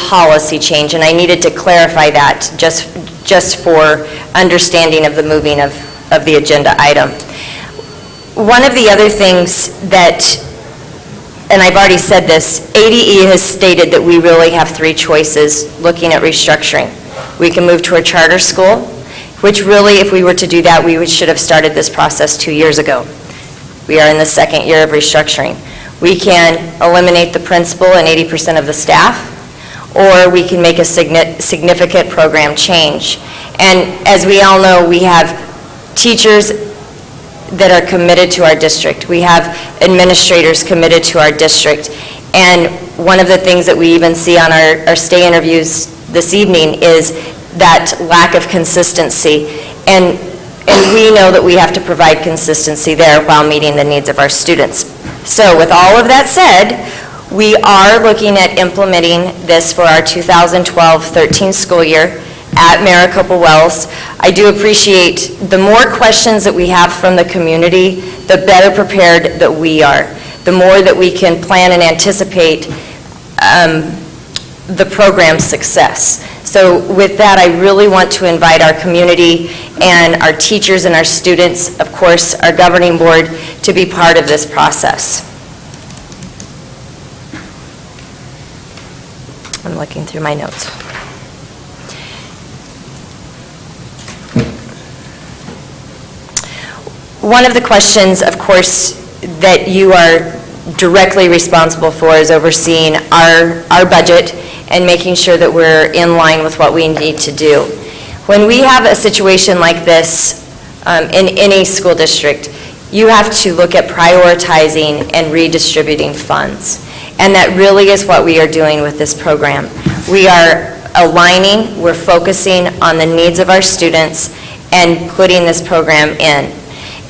policy change, and I needed to clarify that just for understanding of the moving of the agenda item. One of the other things that, and I've already said this, ADE has stated that we really have three choices looking at restructuring. We can move to a charter school, which really, if we were to do that, we should have started this process 2 years ago. We are in the second year of restructuring. We can eliminate the principal and 80% of the staff, or we can make a significant program change. And as we all know, we have teachers that are committed to our district. We have administrators committed to our district. And one of the things that we even see on our stay interviews this evening is that lack of consistency. And we know that we have to provide consistency there while meeting the needs of our students. So with all of that said, we are looking at implementing this for our 2012-13 school year at Maricopa Wells. I do appreciate the more questions that we have from the community, the better prepared that we are. The more that we can plan and anticipate the program's success. So with that, I really want to invite our community and our teachers and our students, of course, our governing board, to be part of this process. I'm looking through my notes. One of the questions, of course, that you are directly responsible for is overseeing our budget and making sure that we're in line with what we need to do. When we have a situation like this in any school district, you have to look at prioritizing and redistributing funds. And that really is what we are doing with this program. We are aligning, we're focusing on the needs of our students and putting this program in.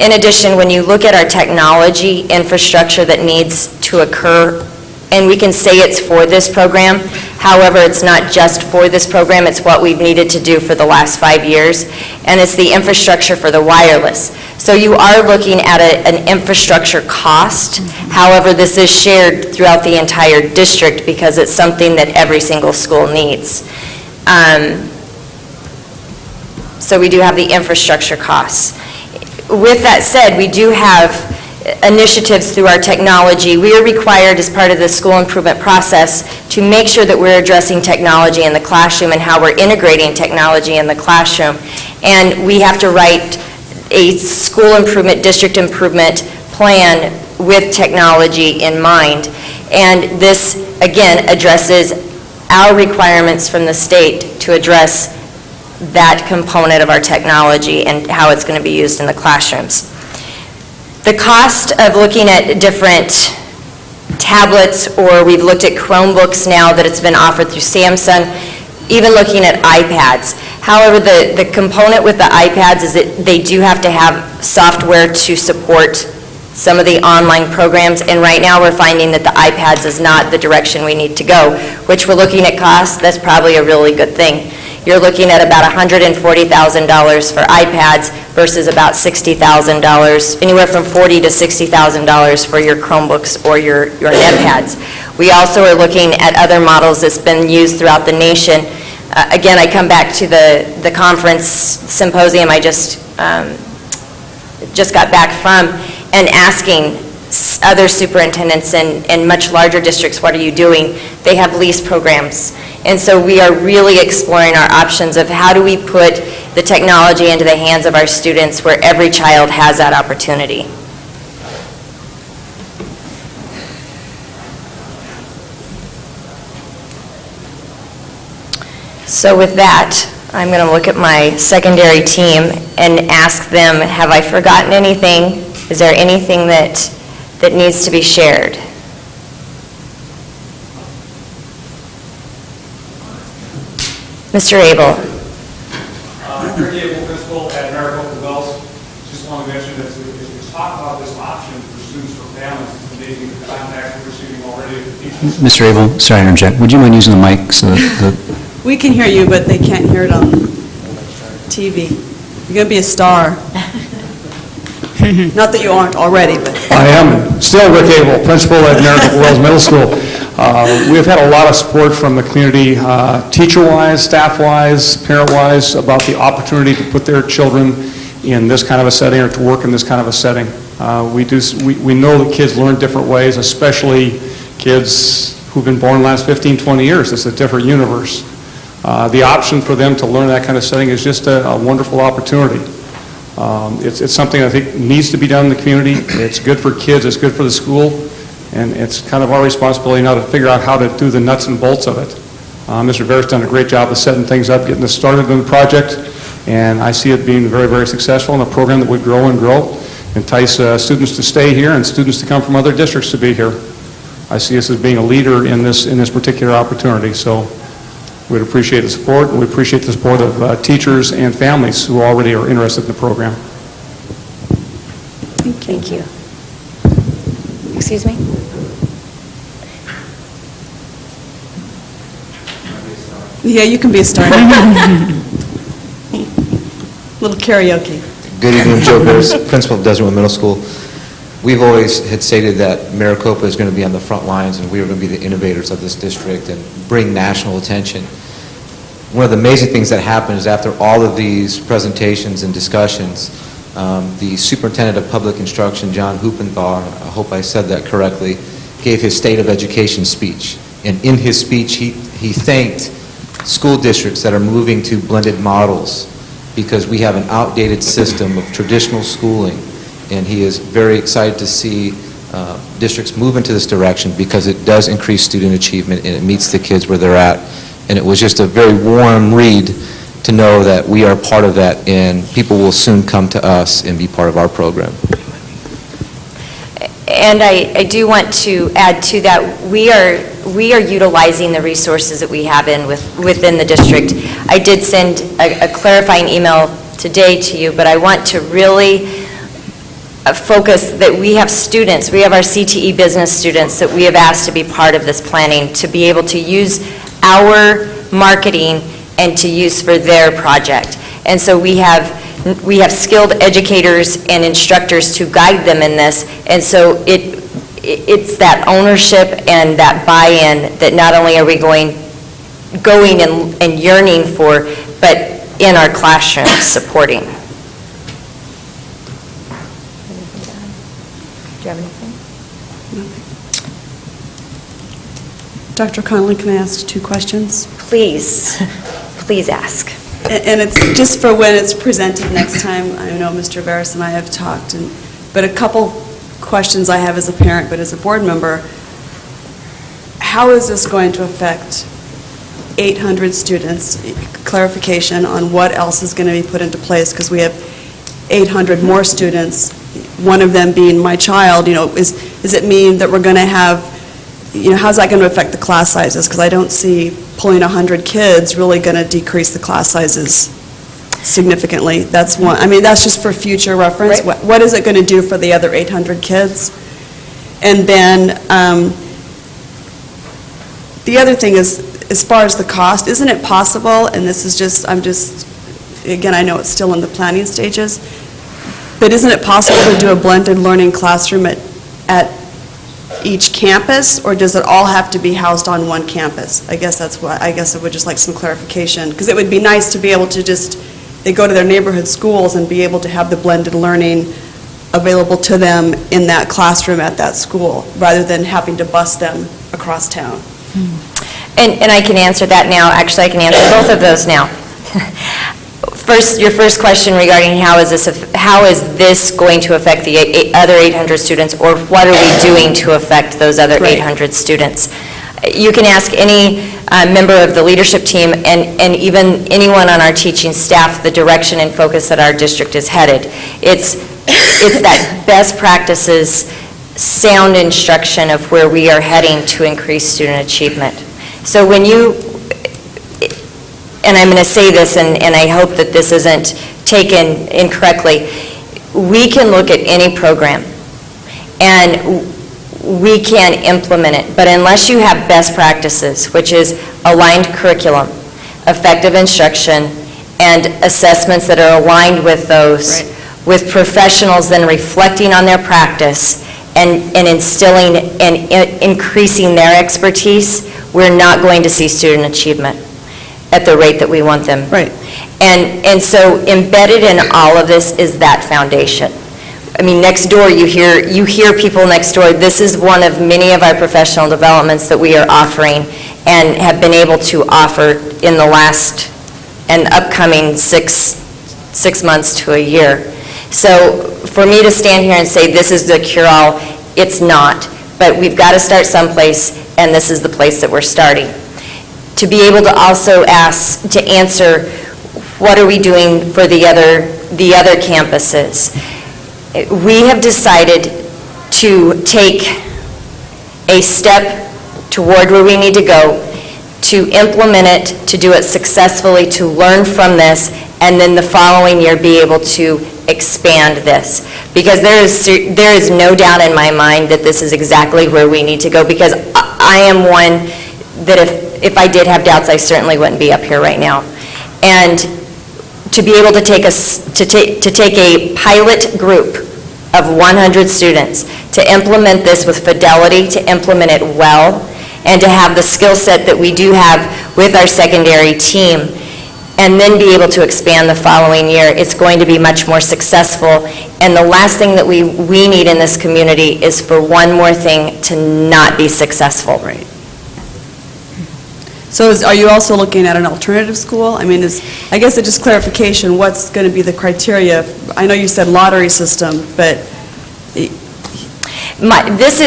In addition, when you look at our technology infrastructure that needs to occur, and we can say it's for this program, however, it's not just for this program, it's what we've needed to do for the last 5 years, and it's the infrastructure for the wireless. So you are looking at an infrastructure cost. However, this is shared throughout the entire district because it's something that every single school needs. So we do have the infrastructure costs. With that said, we do have initiatives through our technology. We are required as part of the school improvement process to make sure that we're addressing technology in the classroom and how we're integrating technology in the classroom. And we have to write a school improvement, district improvement plan with technology in mind. And this, again, addresses our requirements from the state to address that component of our technology and how it's going to be used in the classrooms. The cost of looking at different tablets, or we've looked at Chromebooks now that it's been offered through Samsung, even looking at iPads. However, the component with the iPads is that they do have to have software to support some of the online programs, and right now we're finding that the iPads is not the direction we need to go, which we're looking at costs. That's probably a really good thing. You're looking at about $140,000 for iPads versus about $60,000, anywhere from $40,000 to $60,000 for your Chromebooks or your NetPads. We also are looking at other models that's been used throughout the nation. Again, I come back to the conference symposium I just got back from, and asking other superintendents in much larger districts, what are you doing? They have lease programs. And so we are really exploring our options of how do we put the technology into the hands of our students where every child has that opportunity. So with that, I'm going to look at my secondary team and ask them, have I forgotten anything? Is there anything that needs to be shared? Mr. Abel. Ricky Abel, principal at Maricopa Wells. just want to mention that as we talk about this option for students for families, it's amazing the contacts we're receiving already at the teachers. Mr. Abel, sorry to interject. Would you mind using the mic so that We can hear you, but they can't hear it on TV. You're going to be a star. Not that you aren't already, but... I am still Rick Abel, principal at Maricopa Wells Middle School. We've had a lot of support from the community, teacher-wise, staff-wise, parent-wise, about the opportunity to put their children in this kind of a setting or to work in this kind of a setting. We know that kids learn different ways, especially kids who've been born the last 15, 20 years. It's a different universe. The option for them to learn that kind of setting is just a wonderful opportunity. It's something I think needs to be done in the community. It's good for kids, it's good for the school, and it's kind of our responsibility now to figure out how to do the nuts and bolts of it. Mr. Vera's done a great job of setting things up, getting us started in the project, and I see it being very, very successful and a program that would grow and grow, entice students to stay here and students to come from other districts to be here. I see us as being a leader in this particular opportunity, so we'd appreciate the support, and we appreciate the support of teachers and families who already are interested in the program. Thank you. Excuse me? Yeah, you can be a star. Little karaoke. Good evening, Joe Bears, principal of Desert Middle School. We've always had stated that Maricopa is going to be on the front lines and we are going to be the innovators of this district and bring national attention. One of the amazing things that happened is after all of these presentations and discussions, the superintendent of public instruction, John Hoopenthal, I hope I said that correctly, gave his State of Education speech. And in his speech, he thanked school districts that are moving to blended models because we have an outdated system of traditional schooling. And he is very excited to see districts move into this direction because it does increase student achievement and it meets the kids where they're at. And it was just a very warm read to know that we are part of that and people will soon come to us and be part of our program. And I do want to add to that, we are utilizing the resources that we have within the district. I did send a clarifying email today to you, but I want to really focus that we have students, we have our CTE business students that we have asked to be part of this planning, to be able to use our marketing and to use for their project. And so we have skilled educators and instructors to guide them in this, and so it's that ownership and that buy-in that not only are we going and yearning for, but in our classrooms supporting. Do you have anything? Dr. Connolly, can I ask 2 questions? Please, please ask. And it's just for when it's presented next time. I know Mr. Veras and I have talked, but a couple questions I have as a parent, but as a board member. How is this going to affect 800 students? Clarification on what else is going to be put into place, because we have 800 more students, one of them being my child. Does it mean that we're going to have, how's that going to affect the class sizes? Because I don't see pulling 100 kids really going to decrease the class sizes significantly. That's one. I mean, that's just for future reference. Right. What is it going to do for the other 800 kids? And then the other thing is, as far as the cost, isn't it possible, and this is just, again, I know it's still in the planning stages, but isn't it possible to do a blended learning classroom at each campus, or does it all have to be housed on one campus? I guess I would just like some clarification, because it would be nice to be able to they go to their neighborhood schools and be able to have the blended learning available to them in that classroom at that school, rather than having to bus them across town. And I can answer that now. Actually, I can answer both of those now. Your first question regarding how is this going to affect the other 800 students, or what are we doing to affect those other 800 students? You can ask any member of the leadership team and even anyone on our teaching staff the direction and focus that our district is headed. It's that best practices, sound instruction of where we are heading to increase student achievement. So when and I'm going to say this, and I hope that this isn't taken incorrectly, we can look at any program, and we can implement it, but unless you have best practices, which is aligned curriculum, effective instruction, and assessments that are aligned with those, with professionals then reflecting on their practice and instilling and increasing their expertise, we're not going to see student achievement at the rate that we want them. Right. And so embedded in all of this is that foundation. I mean, next door, you hear people next door. This is one of many of our professional developments that we are offering and have been able to offer in the last and upcoming six months to a year. So for me to stand here and say this is the cure-all, it's not. But we've got to start someplace, and this is the place that we're starting. To be able to also answer, what are we doing for the other campuses? We have decided to take a step toward where we need to go, to implement it, to do it successfully, to learn from this, and then the following year be able to expand this. Because there is no doubt in my mind that this is exactly where we need to go, because I am one that if I did have doubts, I certainly wouldn't be up here right now. And to be able to take a pilot group of 100 students, to implement this with fidelity, to implement it well, and to have the skill set that we do have with our secondary team, and then be able to expand the following year, it's going to be much more successful. And the last thing that we need in this community is for one more thing to not be successful. Right. So are you also looking at an alternative school? I mean, I guess it's just clarification, what's going to be the criteria? I know you said lottery system, but... This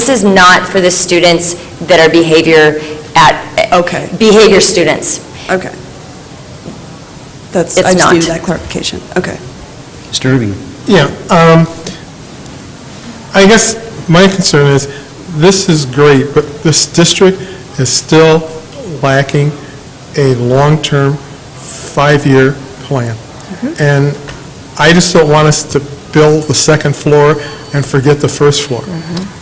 is not for the students that are behavior students. Okay. I It's just not. needed that clarification. Okay. Mr. Irving? Yeah, I guess my concern is, this is great, but this district is still lacking a long-term, 5-year plan. And I just don't want us to build the second floor and forget the first floor.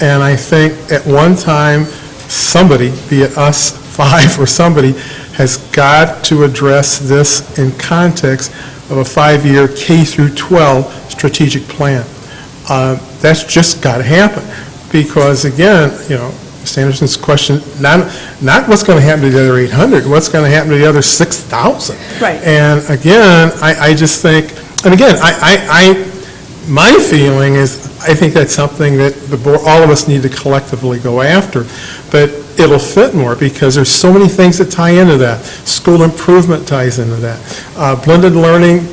And I think at one time, somebody, be it us, 5, or somebody, has got to address this in context of a 5-year K through 12 strategic plan. That's just got to happen. Because again, Mr. Anderson's question, not what's going to happen to the other 800, what's going to happen to the other 6,000. Right. And again, I just think, and again, my feeling is, I think that's something that the board, all of us need to collectively go after. But it'll fit more because there's so many things that tie into that. School improvement ties into that. Blended learning,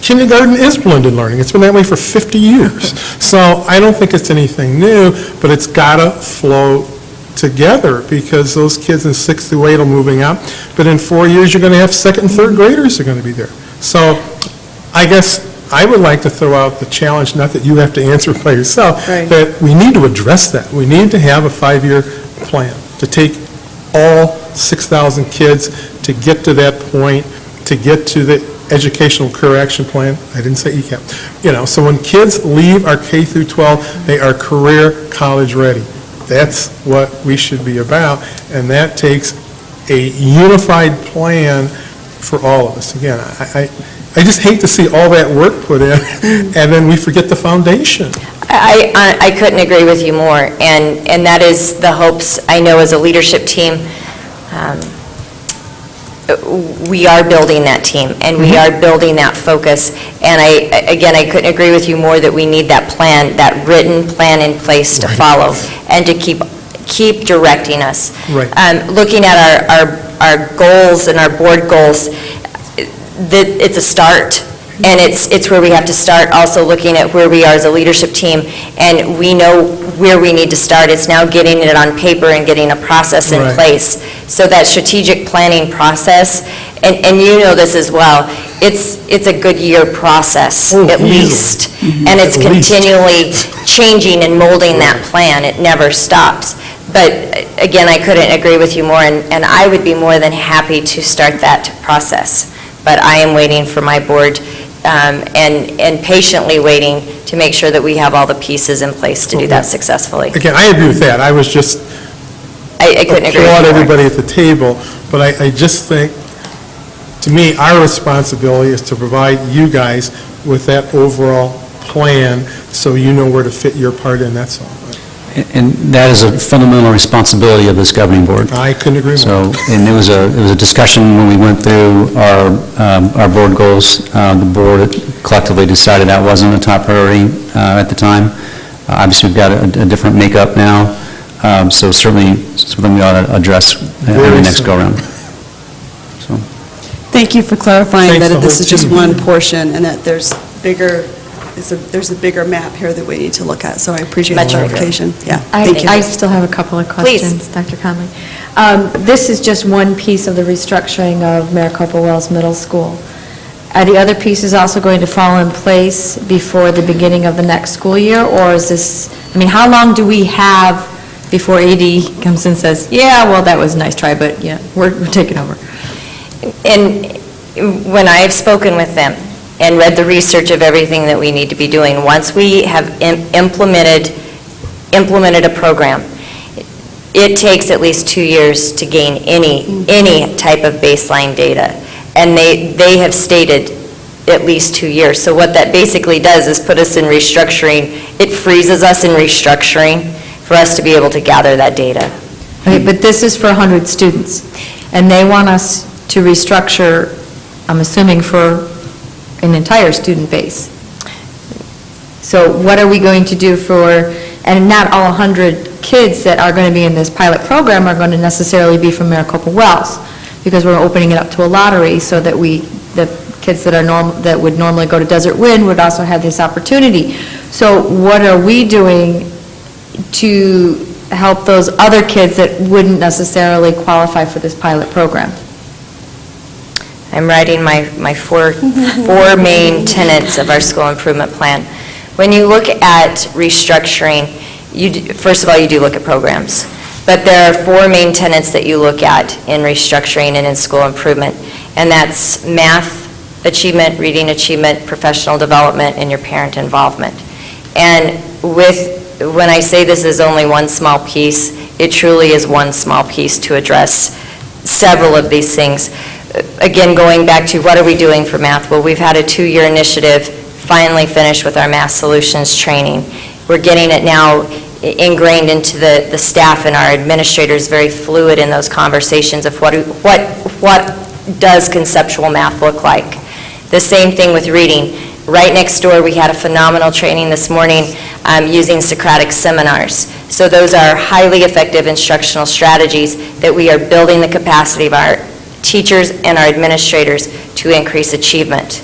kindergarten is blended learning. It's been that way for 50 years. So I don't think it's anything new, but it's got to flow together because those kids in 6th through 8 are moving up. But in 4 years, you're going to have 2nd and 3rd graders are going to be there. So I guess I would like to throw out the challenge, not that you have to answer by yourself, that we need to address that. We need to have a 5-year plan to take all 6,000 kids to get to that point, to get to the educational career action plan. I didn't say ECAP. So when kids leave our K through 12, they are career college ready. That's what we should be about, and that takes a unified plan for all of us. Again, I just hate to see all that work put in, and then we forget the foundation. I couldn't agree with you more, and that is the hopes, I know as a leadership team, we are building that team, and we are building that focus, and I couldn't agree with you more that we need that plan, that written plan in place to follow, and to keep directing us. Looking at our goals and our board goals, it's a start, and it's where we have to start, also looking at where we are as a leadership team, and we know where we need to start. It's now getting it on paper and getting a process in place. So that strategic planning process, and you know this as well, it's a good year process, at least. And it's continually changing and molding that plan. It never stops. But again, I couldn't agree with you more, and I would be more than happy to start that process. But I am waiting for my board and patiently waiting to make sure that we have all the pieces in place to do that successfully. Again, I agree with that. I was just I couldn't agree with applaud you more. everybody at the table, but I just think, to me, our responsibility is to provide you guys with that overall plan so you know where to fit your part in, that's all. And that is a fundamental responsibility of this governing board. I couldn't agree more. So, and it was a discussion when we went through our board goals. The board collectively decided that wasn't a top priority at the time. Obviously, we've got a different makeup now, so certainly something we ought to address in the next go-around. So, Thank you for clarifying Thanks that the this whole is just team. one portion and that there's a bigger map here that we need to look at, so I appreciate the Much appreciated. clarification. Yeah, thank you. I still have a couple of questions, Dr. Conley. This is just one piece of the restructuring of Maricopa Wells Middle School. Are the other pieces also going to fall in place before the beginning of the next school year, or is this, I mean, how long do we have before AD comes and says, yeah, well, that was a nice try, but yeah, we're taking over? And when I have spoken with them and read the research of everything that we need to be doing, once we have implemented a program, it takes at least 2 years to gain any type of baseline data. And they have stated at least 2 years. So what that basically does is put us in restructuring. It freezes us in restructuring for us to be able to gather that data. Okay, but this is for 100 students, and they want us to restructure, I'm assuming, for an entire student base. So what are we going to do for, and not all 100 kids that are going to be in this pilot program are going to necessarily be from Maricopa Wells, because we're opening it up to a lottery so that the kids that would normally go to Desert Wind would also have this opportunity. So what are we doing to help those other kids that wouldn't necessarily qualify for this pilot program? I'm writing my four main tenets of our school improvement plan. When you look at restructuring, first of all, you do look at programs. But there are 4 main tenets that you look at in restructuring and in school improvement, and that's math achievement, reading achievement, professional development, and your parent involvement. And when I say this is only one small piece, it truly is one small piece to address several of these things. Again, going back to what are we doing for math? Well, we've had a 2-year initiative, finally finished with our math solutions training. We're getting it now ingrained into the staff and our administrators, very fluid in those conversations of what does conceptual math look like. The same thing with reading. Right next door, we had a phenomenal training this morning using Socratic seminars. So those are highly effective instructional strategies that we are building the capacity of our teachers and our administrators to increase achievement.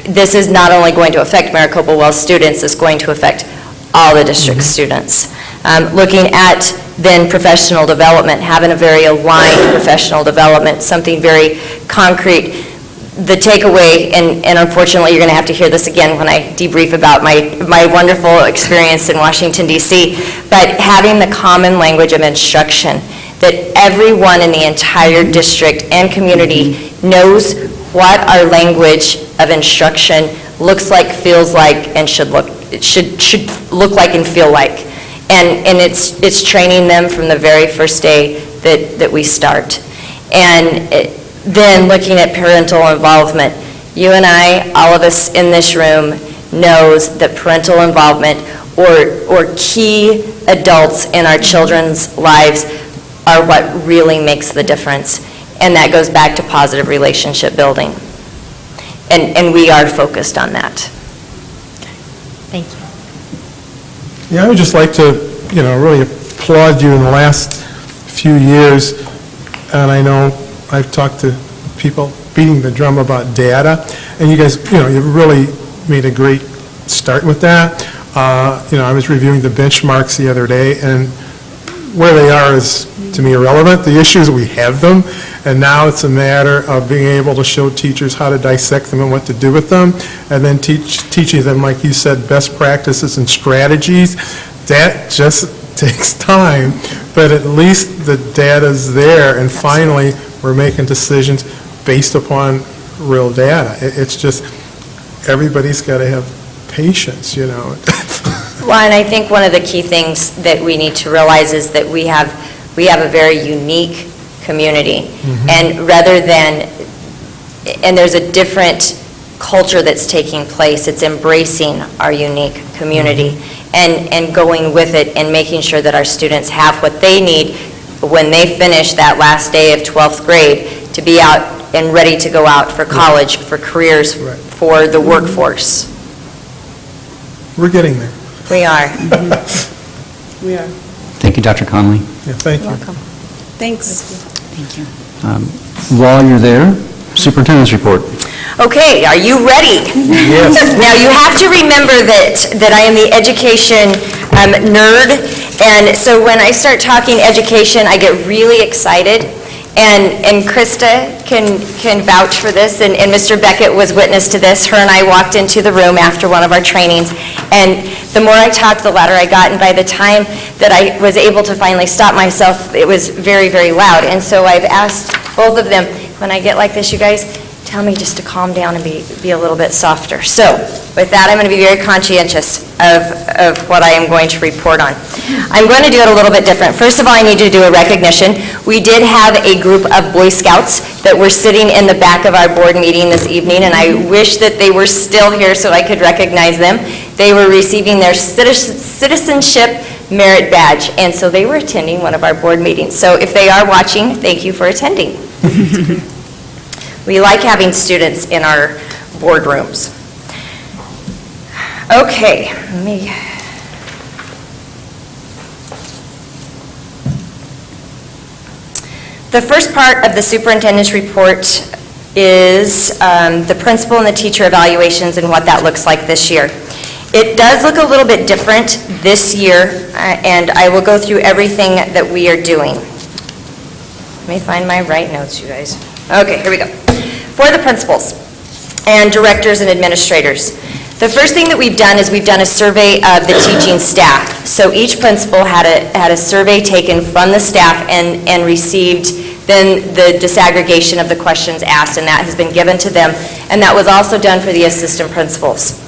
This is not only going to affect Maricopa Wells students, it's going to affect all the district students. Looking at then professional development, having a very aligned professional development, something very concrete. The takeaway, and unfortunately you're going to have to hear this again when I debrief about my wonderful experience in Washington, D.C., but having the common language of instruction, that everyone in the entire district and community knows what our language of instruction looks like, feels like, and should look like and feel like. And it's training them from the very first day that we start. And then looking at parental involvement, you and I, all of us in this room, knows that parental involvement or key adults in our children's lives are what really makes the difference. And that goes back to positive relationship building. And we are focused on that. Thank you. Yeah, I would just like to, really applaud you in the last few years, and I know I've talked to people beating the drum about data, and you guys, you really made a great start with that. I was reviewing the benchmarks the other day, and where they are is, to me, irrelevant. The issue is we have them, and now it's a matter of being able to show teachers how to dissect them and what to do with them, and then teaching them, like you said, best practices and strategies. That just takes time, but at least the data's there, and finally, we're making decisions based upon real data. It's just, everybody's got to have patience, you know. Well, and I think one of the key things that we need to realize is that we have a very unique community. And rather than, and there's a different culture that's taking place. It's embracing our unique community and going with it and making sure that our students have what they need when they finish that last day of 12th grade to be out and ready to go out for college, for careers, for the workforce. We're getting there. We are. We are. Thank you, Dr. Conley. Yeah, thank you. Welcome. Thanks. Thank you. While you're there, superintendent's report. Okay, are you ready? Yes. Now, you have to remember that I am the education nerd, and so when I start talking education, I get really excited. And Krista can vouch for this, and Mr. Beckett was witness to this. Her and I walked into the room after one of our trainings, and the more I talked, the louder I got, and by the time that I was able to finally stop myself, it was very, very loud. And so I've asked both of them, when I get like this, you guys, tell me just to calm down and be a little bit softer. So with that, I'm going to be very conscientious of what I am going to report on. I'm going to do it a little bit different. First of all, I need to do a recognition. We did have a group of Boy Scouts that were sitting in the back of our board meeting this evening, and I wish that they were still here so I could recognize them. They were receiving their citizenship merit badge, and so they were attending one of our board meetings. So if they are watching, thank you for attending. We like having students in our boardrooms. Okay, let me... The first part of the superintendent's report is the principal and the teacher evaluations and what that looks like this year. It does look a little bit different this year, and I will go through everything that we are doing. Let me find my right notes, you guys. Okay, here we go. For the principals and directors and administrators, the first thing that we've done is we've done a survey of the teaching staff. So each principal had a survey taken from the staff and received then the disaggregation of the questions asked, and that has been given to them, and that was also done for the assistant principals.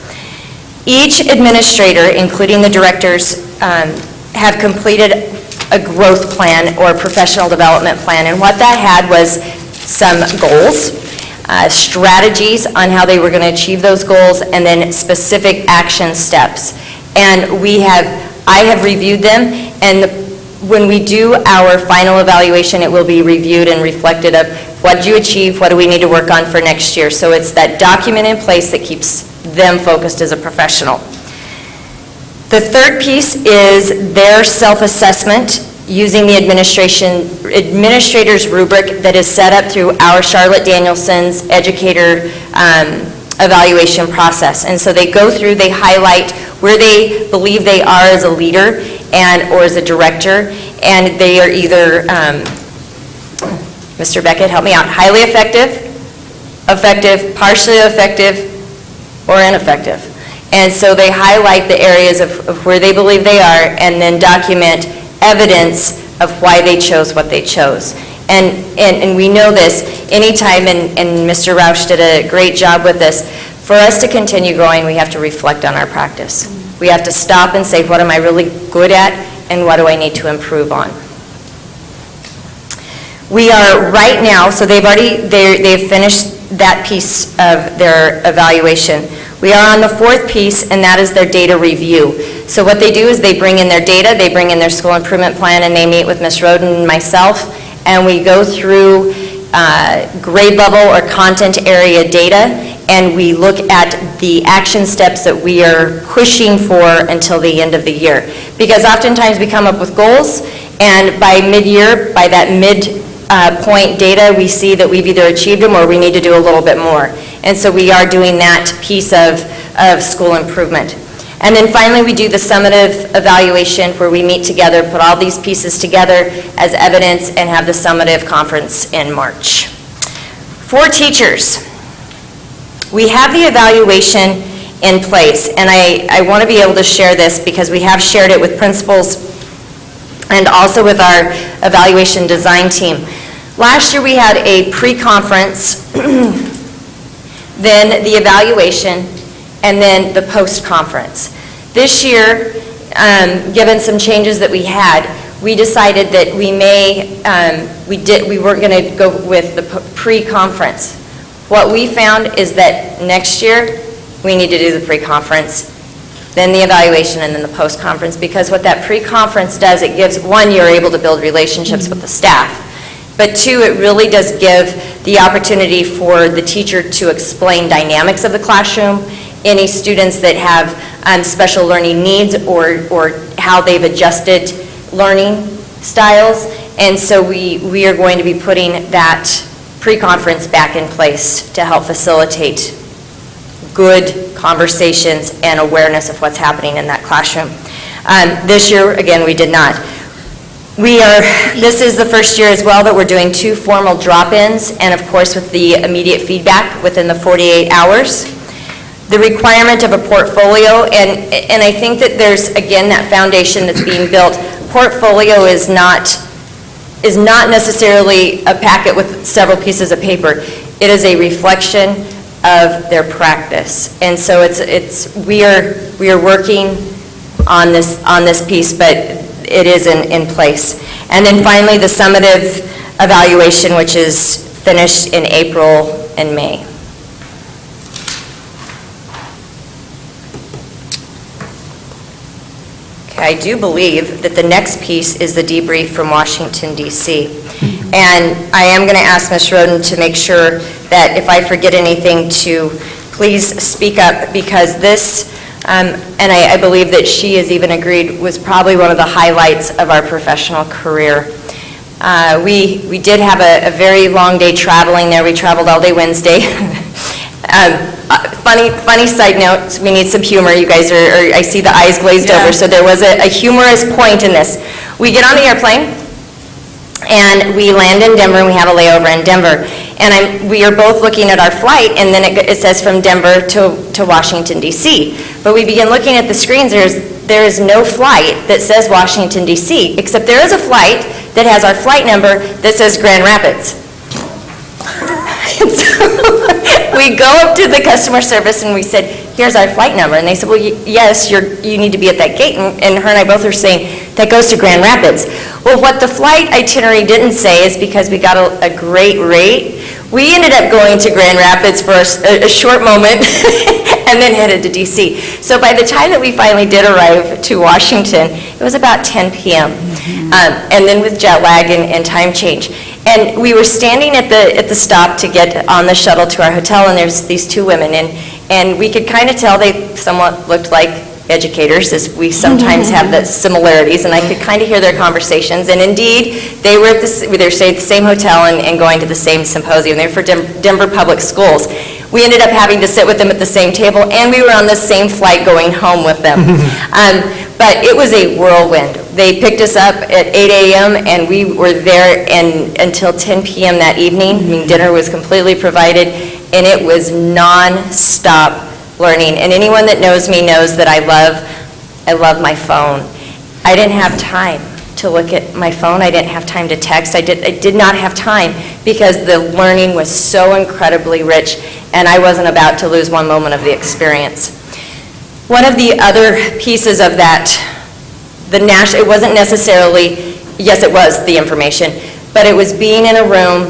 Each administrator, including the directors, have completed a growth plan or professional development plan, and what that had was some goals, strategies on how they were going to achieve those goals, and then specific action steps. And I have reviewed them, and when we do our final evaluation, it will be reviewed and reflected of what did you achieve, what do we need to work on for next year. So it's that document in place that keeps them focused as a professional. The third piece is their self-assessment using the administrator's rubric that is set up through our Charlotte Danielson's educator evaluation process. And so they go through, they highlight where they believe they are as a leader or as a director, and they are either, Mr. Beckett, help me out, highly effective, effective, partially effective, or ineffective. And so they highlight the areas of where they believe they are and then document evidence of why they chose what they chose. And we know this anytime, and Mr. Rausch did a great job with this, for us to continue growing, we have to reflect on our practice. We have to stop and say, what am I really good at, and what do I need to improve on? We are right now, so they've finished that piece of their evaluation. We are on the fourth piece, and that is their data review. So what they do is they bring in their data, they bring in their school improvement plan, and they meet with Ms. Roden and myself, and we go through grade level or content area data, and we look at the action steps that we are pushing for until the end of the year. Because oftentimes we come up with goals, and by mid-year, by that point data, we see that we've either achieved them or we need to do a little bit more. And so we are doing that piece of school improvement. And then finally, we do the summative evaluation where we meet together, put all these pieces together as evidence, and have the summative conference in March. For teachers, we have the evaluation in place, and I want to be able to share this because we have shared it with principals and also with our evaluation design team. Last year, we had a pre-conference, then the evaluation, and then the post-conference. This year, given some changes that we had, we decided that we weren't going to go with the pre-conference. What we found is that next year, we need to do the pre-conference, then the evaluation, and then the post-conference, because what that pre-conference does, it gives, one, you're able to build relationships with the staff, but two, it really does give the opportunity for the teacher to explain dynamics of the classroom, any students that have special learning needs or how they've adjusted learning styles. And so we are going to be putting that pre-conference back in place to help facilitate good conversations and awareness of what's happening in that classroom. This year, again, we did not. This is the first year as well that we're doing 2 formal drop-ins, and of course with the immediate feedback within the 48 hours. The requirement of a portfolio, and I think that there's, again, that foundation that's being built. Portfolio is not necessarily a packet with several pieces of paper. It is a reflection of their practice. And so we are working on this piece, but it is in place. And then finally, the summative evaluation, which is finished in April and May. I do believe that the next piece is the debrief from Washington, D.C. And I am going to ask Ms. Roden to make sure that if I forget anything to please speak up, because this, and I believe that she has even agreed, was probably one of the highlights of our professional career. We did have a very long day traveling there. We traveled all day Wednesday. Funny side note, we need some humor. You guys I see the eyes glazed over, so there was a humorous point in this. We get on the airplane, and we land in Denver, and we have a layover in Denver. And we are both looking at our flight, and then it says from Denver to Washington, D.C. But we begin looking at the screens. There is no flight that says Washington, D.C., except there is a flight that has our flight number that says Grand Rapids. And so we go up to the customer service and we said, here's our flight number. And they said, well, yes, you need to be at that gate. And her and I both are saying, that goes to Grand Rapids. Well, what the flight itinerary didn't say is because we got a great rate, we ended up going to Grand Rapids for a short moment and then headed to D.C. So by the time that we finally did arrive to Washington, it was about 10 p.m. And then with jet lag and time change. And we were standing at the stop to get on the shuttle to our hotel, and there's these 2 women, and we could kind of tell they somewhat looked like educators, as we sometimes have the similarities, and I could kind of hear their conversations. And indeed, they were staying at the same hotel and going to the same symposium. They were for Denver Public Schools. We ended up having to sit with them at the same table, and we were on the same flight going home with them. But it was a whirlwind. They picked us up at 8 a.m., and we were there until 10 p.m. that evening. I mean, dinner was completely provided, and it was non-stop learning. And anyone that knows me knows that I love my phone. I didn't have time to look at my phone. I didn't have time to text. I did not have time because the learning was so incredibly rich, and I wasn't about to lose one moment of the experience. One of the other pieces of that, it wasn't necessarily, yes, it was the information, but it was being in a room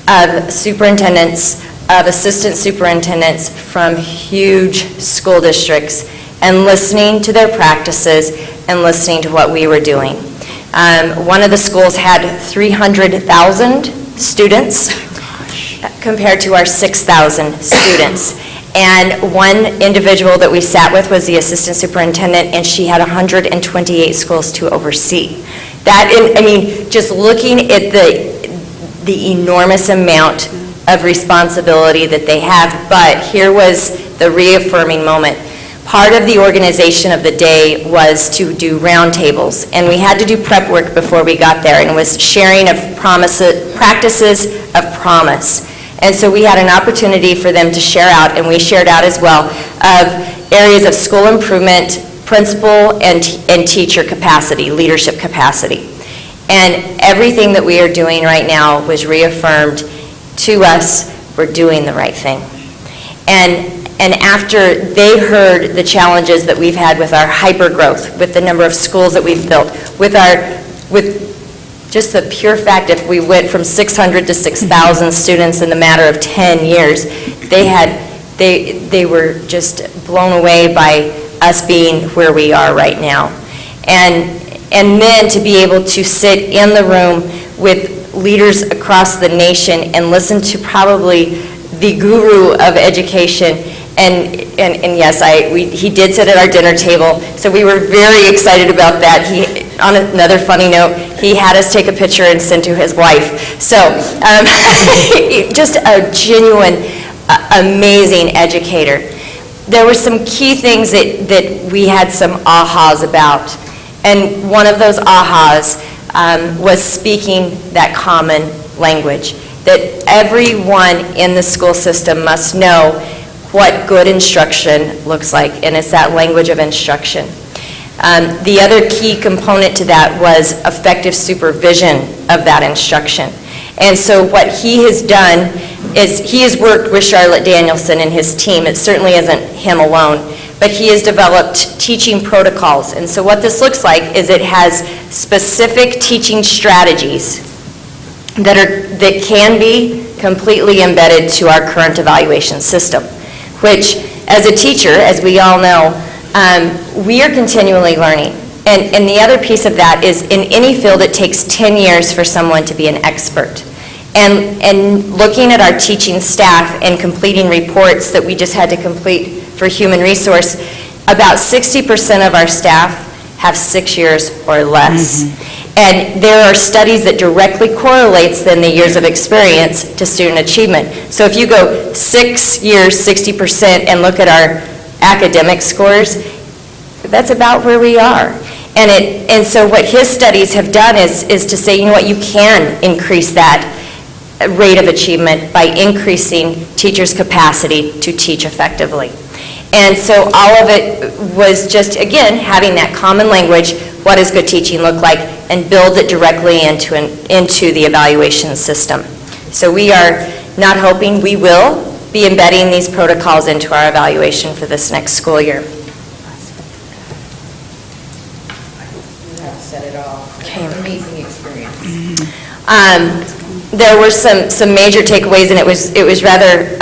of superintendents, of assistant superintendents from huge school districts, and listening to their practices and listening to what we were doing. One of the schools had 300,000 students compared to our 6,000 students. And one individual that we sat with was the assistant superintendent, and she had 128 schools to oversee. Just looking at the enormous amount of responsibility that they have, but here was the reaffirming moment. Part of the organization of the day was to do roundtables, and we had to do prep work before we got there, and it was sharing of practices of promise. And so we had an opportunity for them to share out, and we shared out as well, of areas of school improvement, principal and teacher capacity, leadership capacity. And everything that we are doing right now was reaffirmed to us, we're doing the right thing. And And after they heard the challenges that we've had with our hyper-growth, with the number of schools that we've built, with just the pure fact if we went from 600 to 6,000 students in the matter of 10 years, they were just blown away by us being where we are right now. And then to be able to sit in the room with leaders across the nation and listen to probably the guru of education. And yes, he did sit at our dinner table, so we were very excited about that. On another funny note, he had us take a picture and send to his wife. So just a genuine, amazing educator. There were some key things that we had some ahas about. And one of those ahas was speaking that common language, that everyone in the school system must know what good instruction looks like, and it's that language of instruction. The other key component to that was effective supervision of that instruction. And so what he has done is he has worked with Charlotte Danielson and his team. It certainly isn't him alone, but he has developed teaching protocols. And so what this looks like is it has specific teaching strategies that can be completely embedded to our current evaluation system, which as a teacher, as we all know, we are continually learning. And the other piece of that is in any field it takes 10 years for someone to be an expert. And looking at our teaching staff and completing reports that we just had to complete for human resource, about 60% of our staff have 6 years or less. And there are studies that directly correlates then the years of experience to student achievement. So if you go 6 years, 60%, and look at our academic scores, that's about where we are. And so what his studies have done is to say, you know what, you can increase that rate of achievement by increasing teachers' capacity to teach effectively. And so all of it was just, again, having that common language, what does good teaching look like, and build it directly into the evaluation system. So we are not hoping, we will be embedding these protocols into our evaluation for this next school year. You have said it all. Okay. Amazing experience. There were some major takeaways, and it was rather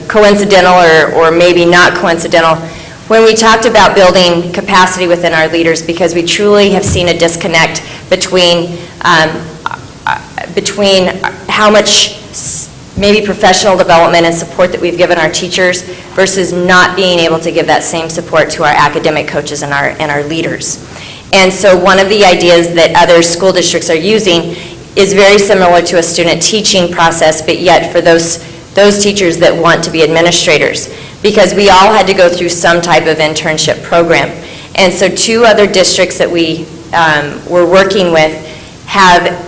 coincidental or maybe not coincidental when we talked about building capacity within our leaders, because we truly have seen a disconnect between how much maybe professional development and support that we've given our teachers versus not being able to give that same support to our academic coaches and our leaders. And so one of the ideas that other school districts are using is very similar to a student teaching process, but yet for those teachers that want to be administrators, because we all had to go through some type of internship program. And so 2 other districts that we were working with have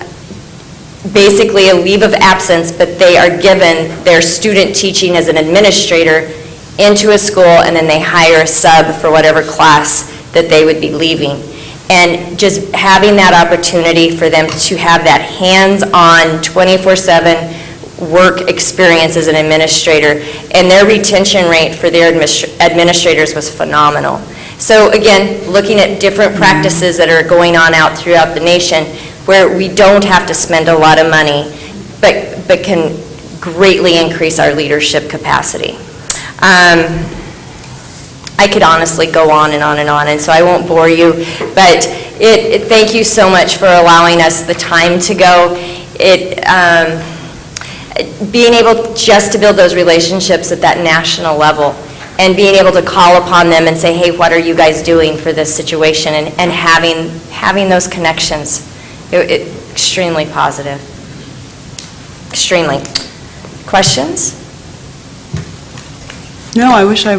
basically a leave of absence, but they are given their student teaching as an administrator into a school, and then they hire a sub for whatever class that they would be leaving. And just having that opportunity for them to have that hands-on 24/7 work experience as an administrator, and their retention rate for their administrators was phenomenal. So again, looking at different practices that are going on out throughout the nation where we don't have to spend a lot of money, but can greatly increase our leadership capacity. I could honestly go on and on and on, and so I won't bore you, but thank you so much for allowing us the time to go. Being able just to build those relationships at that national level and being able to call upon them and say, hey, what are you guys doing for this situation, and having those connections, extremely positive. Extremely. Questions? No, I wish I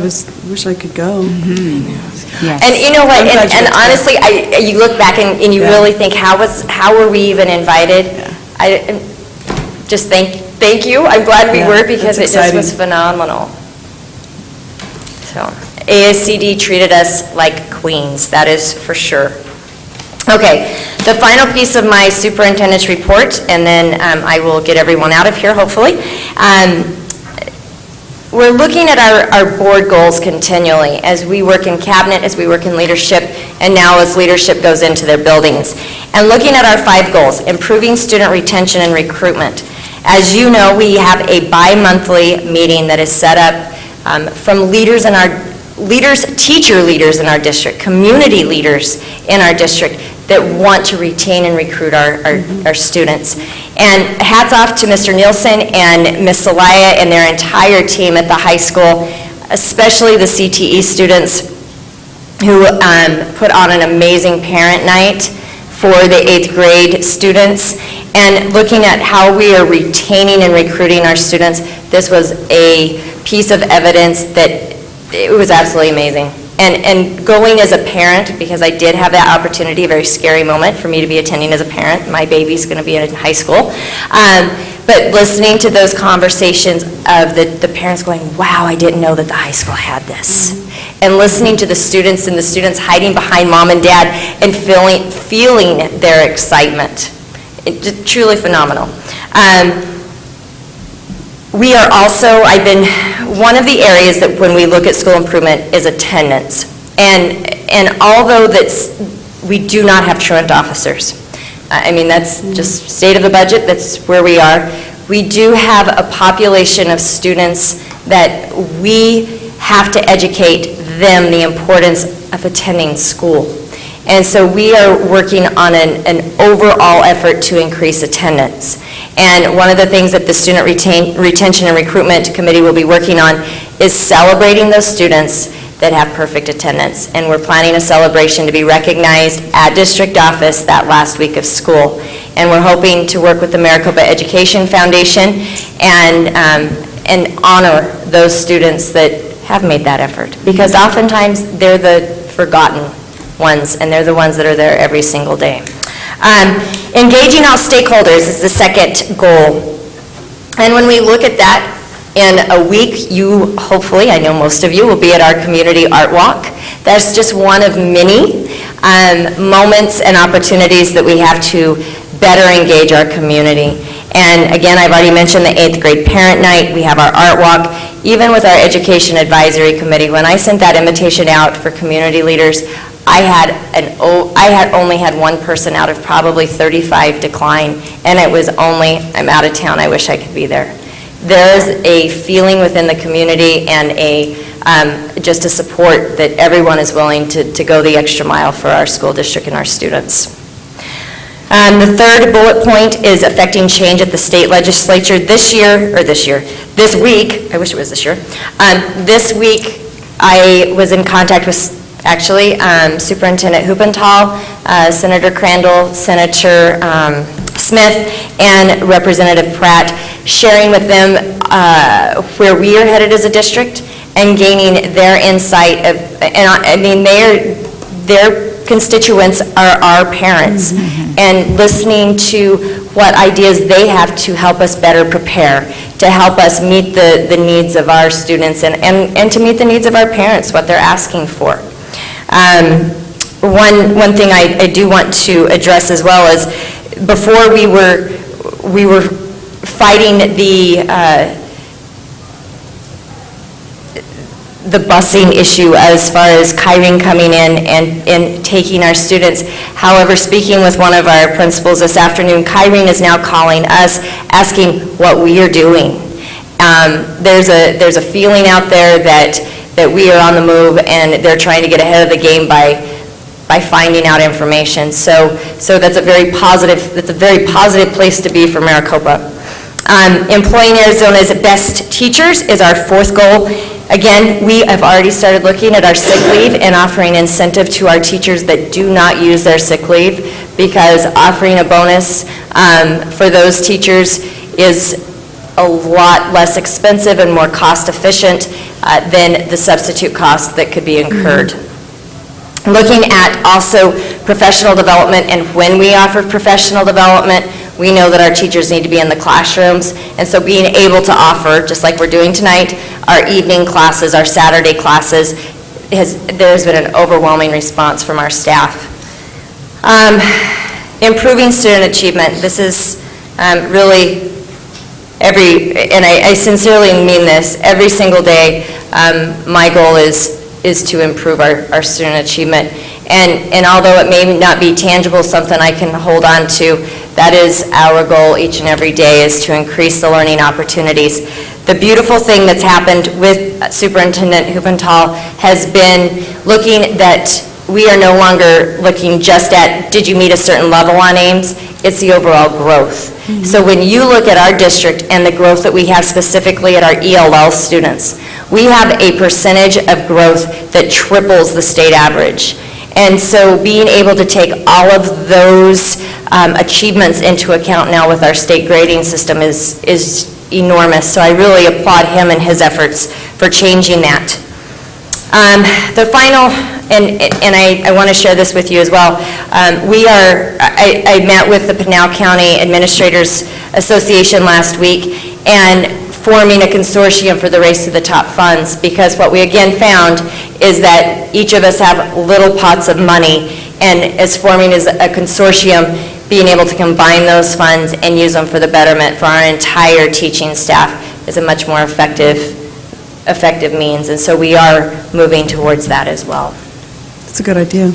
could go. Yes. And you know what, I'm glad and you- honestly, you look back and you Yeah. really think, how were we even invited? Just thank you, I'm glad we Yeah, were, because it that's just was exciting. phenomenal. So, ASCD treated us like queens, that is for sure. Okay, the final piece of my superintendent's report, and then I will get everyone out of here, hopefully. we're looking at our board goals continually as we work in cabinet, as we work in leadership, and now as leadership goes into their buildings. And looking at our 5 goals, improving student retention and recruitment. As you know, we have a bi-monthly meeting that is set up from leaders in our teacher leaders in our district, community leaders in our district that want to retain and recruit our students. And hats off to Mr. Nielsen and Ms. Celaya and their entire team at the high school, especially the CTE students who put on an amazing parent night for the 8th grade students. And looking at how we are retaining and recruiting our students, this was a piece of evidence that it was absolutely amazing. And going as a parent, because I did have that opportunity, a very scary moment for me to be attending as a parent. My baby's going to be in high school. But listening to those conversations of the parents going, wow, I didn't know that the high school had this. And listening to the students and the students hiding behind mom and dad and feeling their excitement. It's truly phenomenal. We are also, one of the areas that when we look at school improvement is attendance. And although we do not have truant officers, that's just state of the budget, that's where we are. We do have a population of students that we have to educate them the importance of attending school. And so we are working on an overall effort to increase attendance. And one of the things that the Student Retention and Recruitment Committee will be working on is celebrating those students that have perfect attendance. And we're planning a celebration to be recognized at district office that last week of school. And we're hoping to work with the Maricopa Education Foundation and honor those students that have made that effort. Because oftentimes they're the forgotten ones, and they're the ones that are there every single day. Engaging all stakeholders is the second goal. And when we look at that, in a week, you hopefully, I know most of you, will be at our community art walk. That's just one of many moments and opportunities that we have to better engage our community. And again, I've already mentioned the 8th grade parent night. We have our art walk. Even with our education advisory committee, when I sent that invitation out for community leaders, I had only had one person out of probably 35 decline, and it was only, I'm out of town, I wish I could be there. There's a feeling within the community and just a support that everyone is willing to go the extra mile for our school district and our students. The third bullet point is affecting change at the state legislature this week, I wish it was this year. This week, I was in contact with Superintendent Huppenthal, Senator Crandall, Senator Smith, and Representative Pratt, sharing with them where we are headed as a district and gaining their insight their constituents are our parents, and listening to what ideas they have to help us better prepare, to help us meet the needs of our students and to meet the needs of our parents, what they're asking for. One thing I do want to address as well is before we were fighting the busing issue as far as Kyrene coming in and taking our students. However, speaking with one of our principals this afternoon, Kyrene is now calling us, asking what we are doing. There's a feeling out there that we are on the move, and they're trying to get ahead of the game by finding out information. So that's a very positive place to be for Maricopa. Employing Arizona's best teachers is our fourth goal. Again, we have already started looking at our sick leave and offering incentive to our teachers that do not use their sick leave, because offering a bonus for those teachers is a lot less expensive and more cost efficient than the substitute cost that could be incurred. Looking at also professional development, and when we offer professional development, we know that our teachers need to be in the classrooms, and so being able to offer, just like we're doing tonight, our evening classes, our Saturday classes, there's been an overwhelming response from our staff. Improving student achievement. This is really and I sincerely mean this, every single day, my goal is to improve our student achievement. And although it may not be tangible, something I can hold on to, that is our goal each and every day, is to increase the learning opportunities. The beautiful thing that's happened with Superintendent Huppenthal has been looking that we are no longer looking just at, did you meet a certain level on Ames? It's the overall growth. So when you look at our district and the growth that we have specifically at our ELL students, we have a percentage of growth that triples the state average. And so being able to take all of those achievements into account now with our state grading system is enormous. So I really applaud him and his efforts for changing that. The final, and I want to share this with you as well, I met with the Pinal County Administrators Association last week and forming a consortium for the Race to the Top funds, because what we again found is that each of us have little pots of money, and as forming as a consortium, being able to combine those funds and use them for the betterment for our entire teaching staff is a much more effective means, and so we are moving towards that as well. It's a good idea.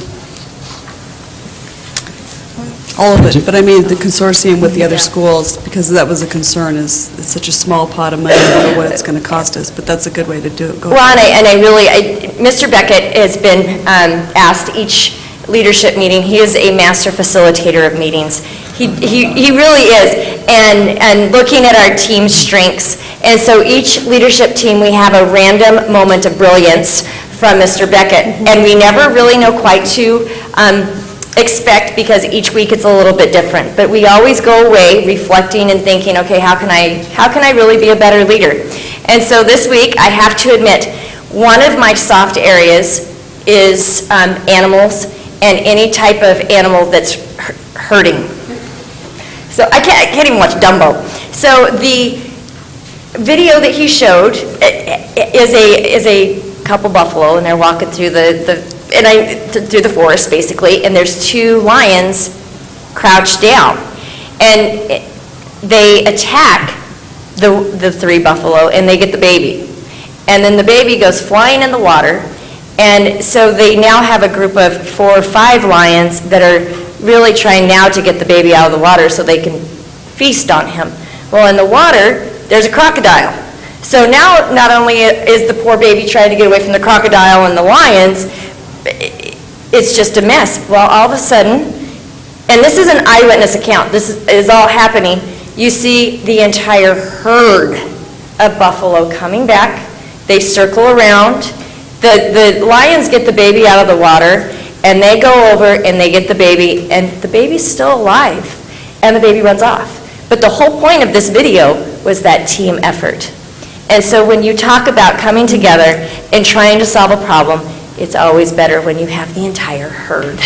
All of it, but I mean the consortium with the other schools, because that was a concern, is it's such a small pot of money for what it's going to cost us, but that's a good way to do it. Well, Mr. Beckett has been asked each leadership meeting. He is a master facilitator of meetings. He really is, and looking at our team strengths. And so each leadership team, we have a random moment of brilliance from Mr. Beckett, and we never really know quite to expect, because each week it's a little bit different. But we always go away reflecting and thinking, okay, how can I really be a better leader? And so this week, I have to admit, one of my soft areas is animals, and any type of animal that's hurting. So I can't even watch Dumbo. So the video that he showed is a couple buffalo, and they're walking through through the forest, basically, and there's two lions crouched down. And they attack the three buffalo, and they get the baby. And then the baby goes flying in the water, and so they now have a group of 4 or 5 lions that are really trying now to get the baby out of the water so they can feast on him. Well, in the water, there's a crocodile. So now, not only is the poor baby trying to get away from the crocodile and the lions, it's just a mess. Well, all of a sudden, and this is an eyewitness account, this is all happening, you see the entire herd of buffalo coming back. They circle around. The lions get the baby out of the water, and they go over and they get the baby, and the baby's still alive, and the baby runs off. But the whole point of this video was that team effort. And so when you talk about coming together and trying to solve a problem, it's always better when you have the entire herd.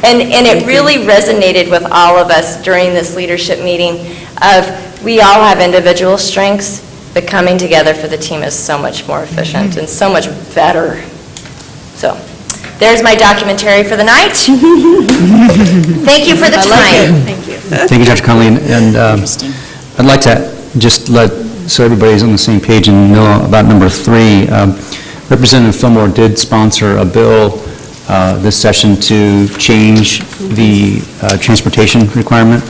And it really resonated with all of us during this leadership meeting of, we all have individual strengths, but coming together for the team is so much more efficient and so much better. So there's my documentary for the night. Thank you for the time. Thank you. Thank you, Dr. Conley. And I'd like to just so everybody's on the same page and know about number 3. Representative Fillmore did sponsor a bill this session to change the transportation requirement.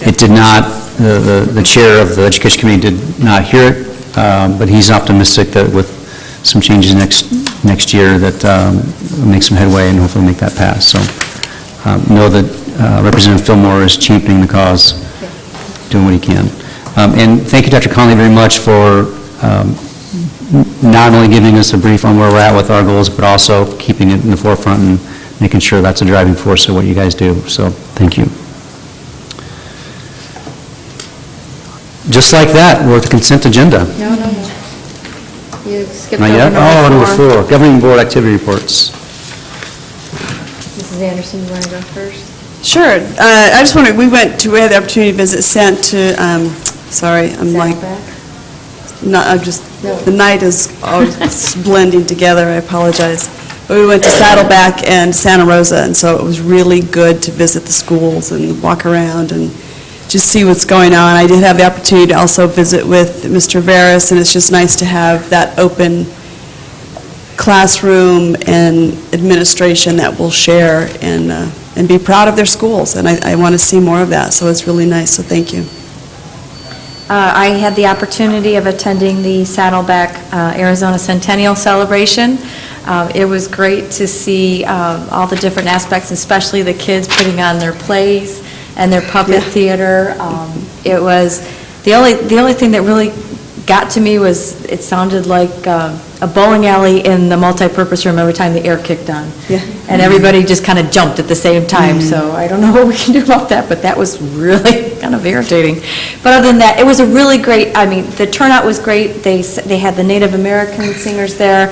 It did not, the chair of the Education Committee did not hear it, but he's optimistic that with some changes next year that will make some headway and hopefully make that pass. So know that Representative Fillmore is championing the cause, doing what he can. And thank you, Dr. Conley, very much for not only giving us a brief on where we're at with our goals, but also keeping it in the forefront and making sure that's a driving force of what you guys do. So thank you. Just like that, we're at the consent agenda. No. You skipped Not over yet? number 4. Number 4, governing board activity reports. Mrs. Anderson, you want to go first? Sure. I just wondered, we had the opportunity to visit the night is always blending together, I apologize. But we went to Saddleback and Santa Rosa, and so it was really good to visit the schools and walk around and just see what's going on. I did have the opportunity to also visit with Mr. Veras, and it's just nice to have that open classroom and administration that will share and be proud of their schools, and I want to see more of that, so it's really nice, so thank you. I had the opportunity of attending the Saddleback Arizona Centennial Celebration. It was great to see all the different aspects, especially the kids putting on their plays and their puppet theater. It was, the only thing that really got to me was it sounded like a bowling alley in the multipurpose room every time the air kicked on. Yeah. And everybody just kind of jumped at the same time, so I don't know what we can do about that, but that was really kind of irritating. But other than that, it was a really great, I mean, the turnout was great. They had the Native American singers there,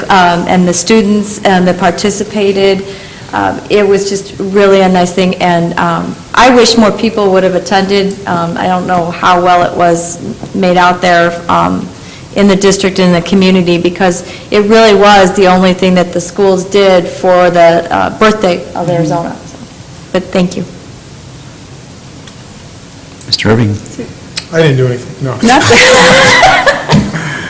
and the students that participated. It was just really a nice thing, and I wish more people would have attended. I don't know how well it was made out there in the district and the community, because it really was the only thing that the schools did for the birthday of Arizona. But thank you. Mr. Irving? I didn't do anything, no.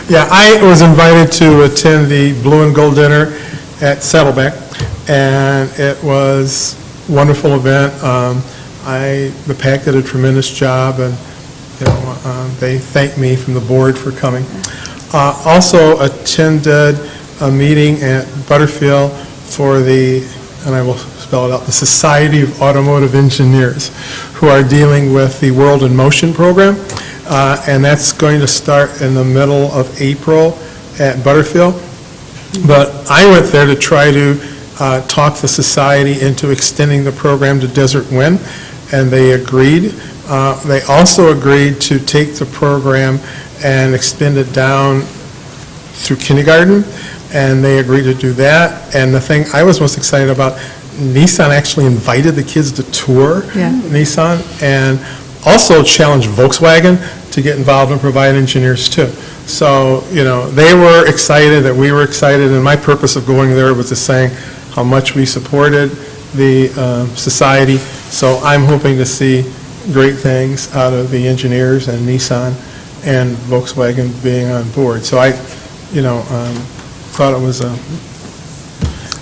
Yeah, I was invited to attend the Blue and Gold Dinner at Saddleback, and it was a wonderful event. The PAC did a tremendous job, and they thanked me from the board for coming. Also attended a meeting at Butterfield for the, and I will spell it out, the Society of Automotive Engineers, who are dealing with the World in Motion program, and that's going to start in the middle of April at Butterfield. But I went there to try to talk the society into extending the program to Desert Wind, and they agreed. They also agreed to take the program and extend it down through kindergarten, and they agreed to do that. And the thing I was most excited about, Nissan actually invited the kids to tour Nissan, and also challenged Volkswagen to get involved and provide engineers too. So, they were excited, that we were excited, and my purpose of going there was just saying how much we supported the society. So I'm hoping to see great things out of the engineers and Nissan and Volkswagen being on board. So I, thought it was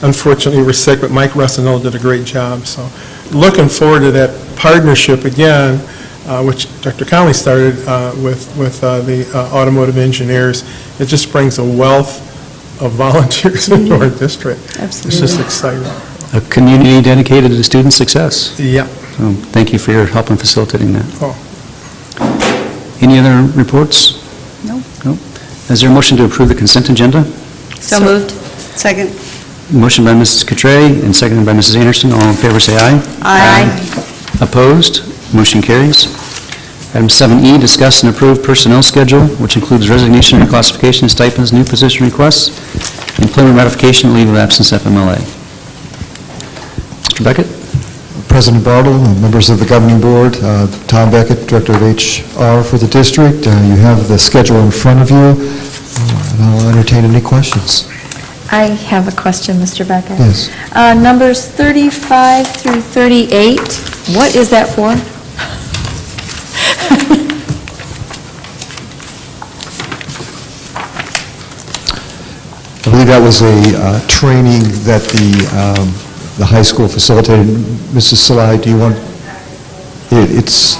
unfortunately we're sick, but Mike Russinell did a great job. So looking forward to that partnership again, which Dr. Conley started with the automotive engineers. It just brings a wealth of volunteers into our district. Absolutely. It's just exciting. A community dedicated to student success. Yeah. So thank you for your help in facilitating that. Oh. Any other reports? No. No. Is there a motion to approve the consent agenda? So moved. Second. Motion by Mrs. Cotray and seconded by Mrs. Anderson. All in favor, say aye. Aye. Opposed? Motion carries. Item 7E, discuss and approve personnel schedule, which includes resignation, reclassification, stipends, new position requests, employment ratification, leave of absence, FMLA. Mr. Beckett? President Bartle, members of the governing board, Tom Beckett, Director of HR for the district. You have the schedule in front of you, and I'll entertain any questions. I have a question, Mr. Becker. Yes. Numbers 35 through 38, what is that for? I believe that was a training that the high school facilitated. Mrs. Salai, do you want, it's...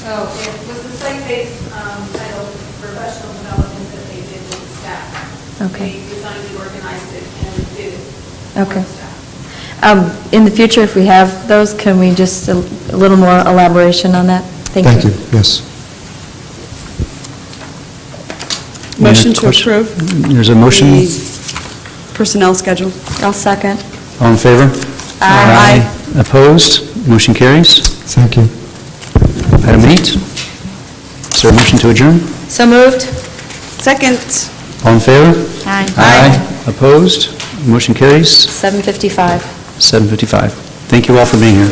Oh, it was the site-based title professional development that they did with the staff. Okay. They designed it, organized it, and did it Okay. for the staff. In the future, if we have those, can we just, a little more elaboration on that? Thank you, yes. Motion Any to question? approve. There's a motion. The personnel schedule. I'll second. All in favor? Aye. Opposed? Motion carries. Thank you. Item 8, is there a motion to adjourn? So moved. Second. All in favor? Aye. Opposed? Motion carries. 7:55. 7:55. Thank you all for being here.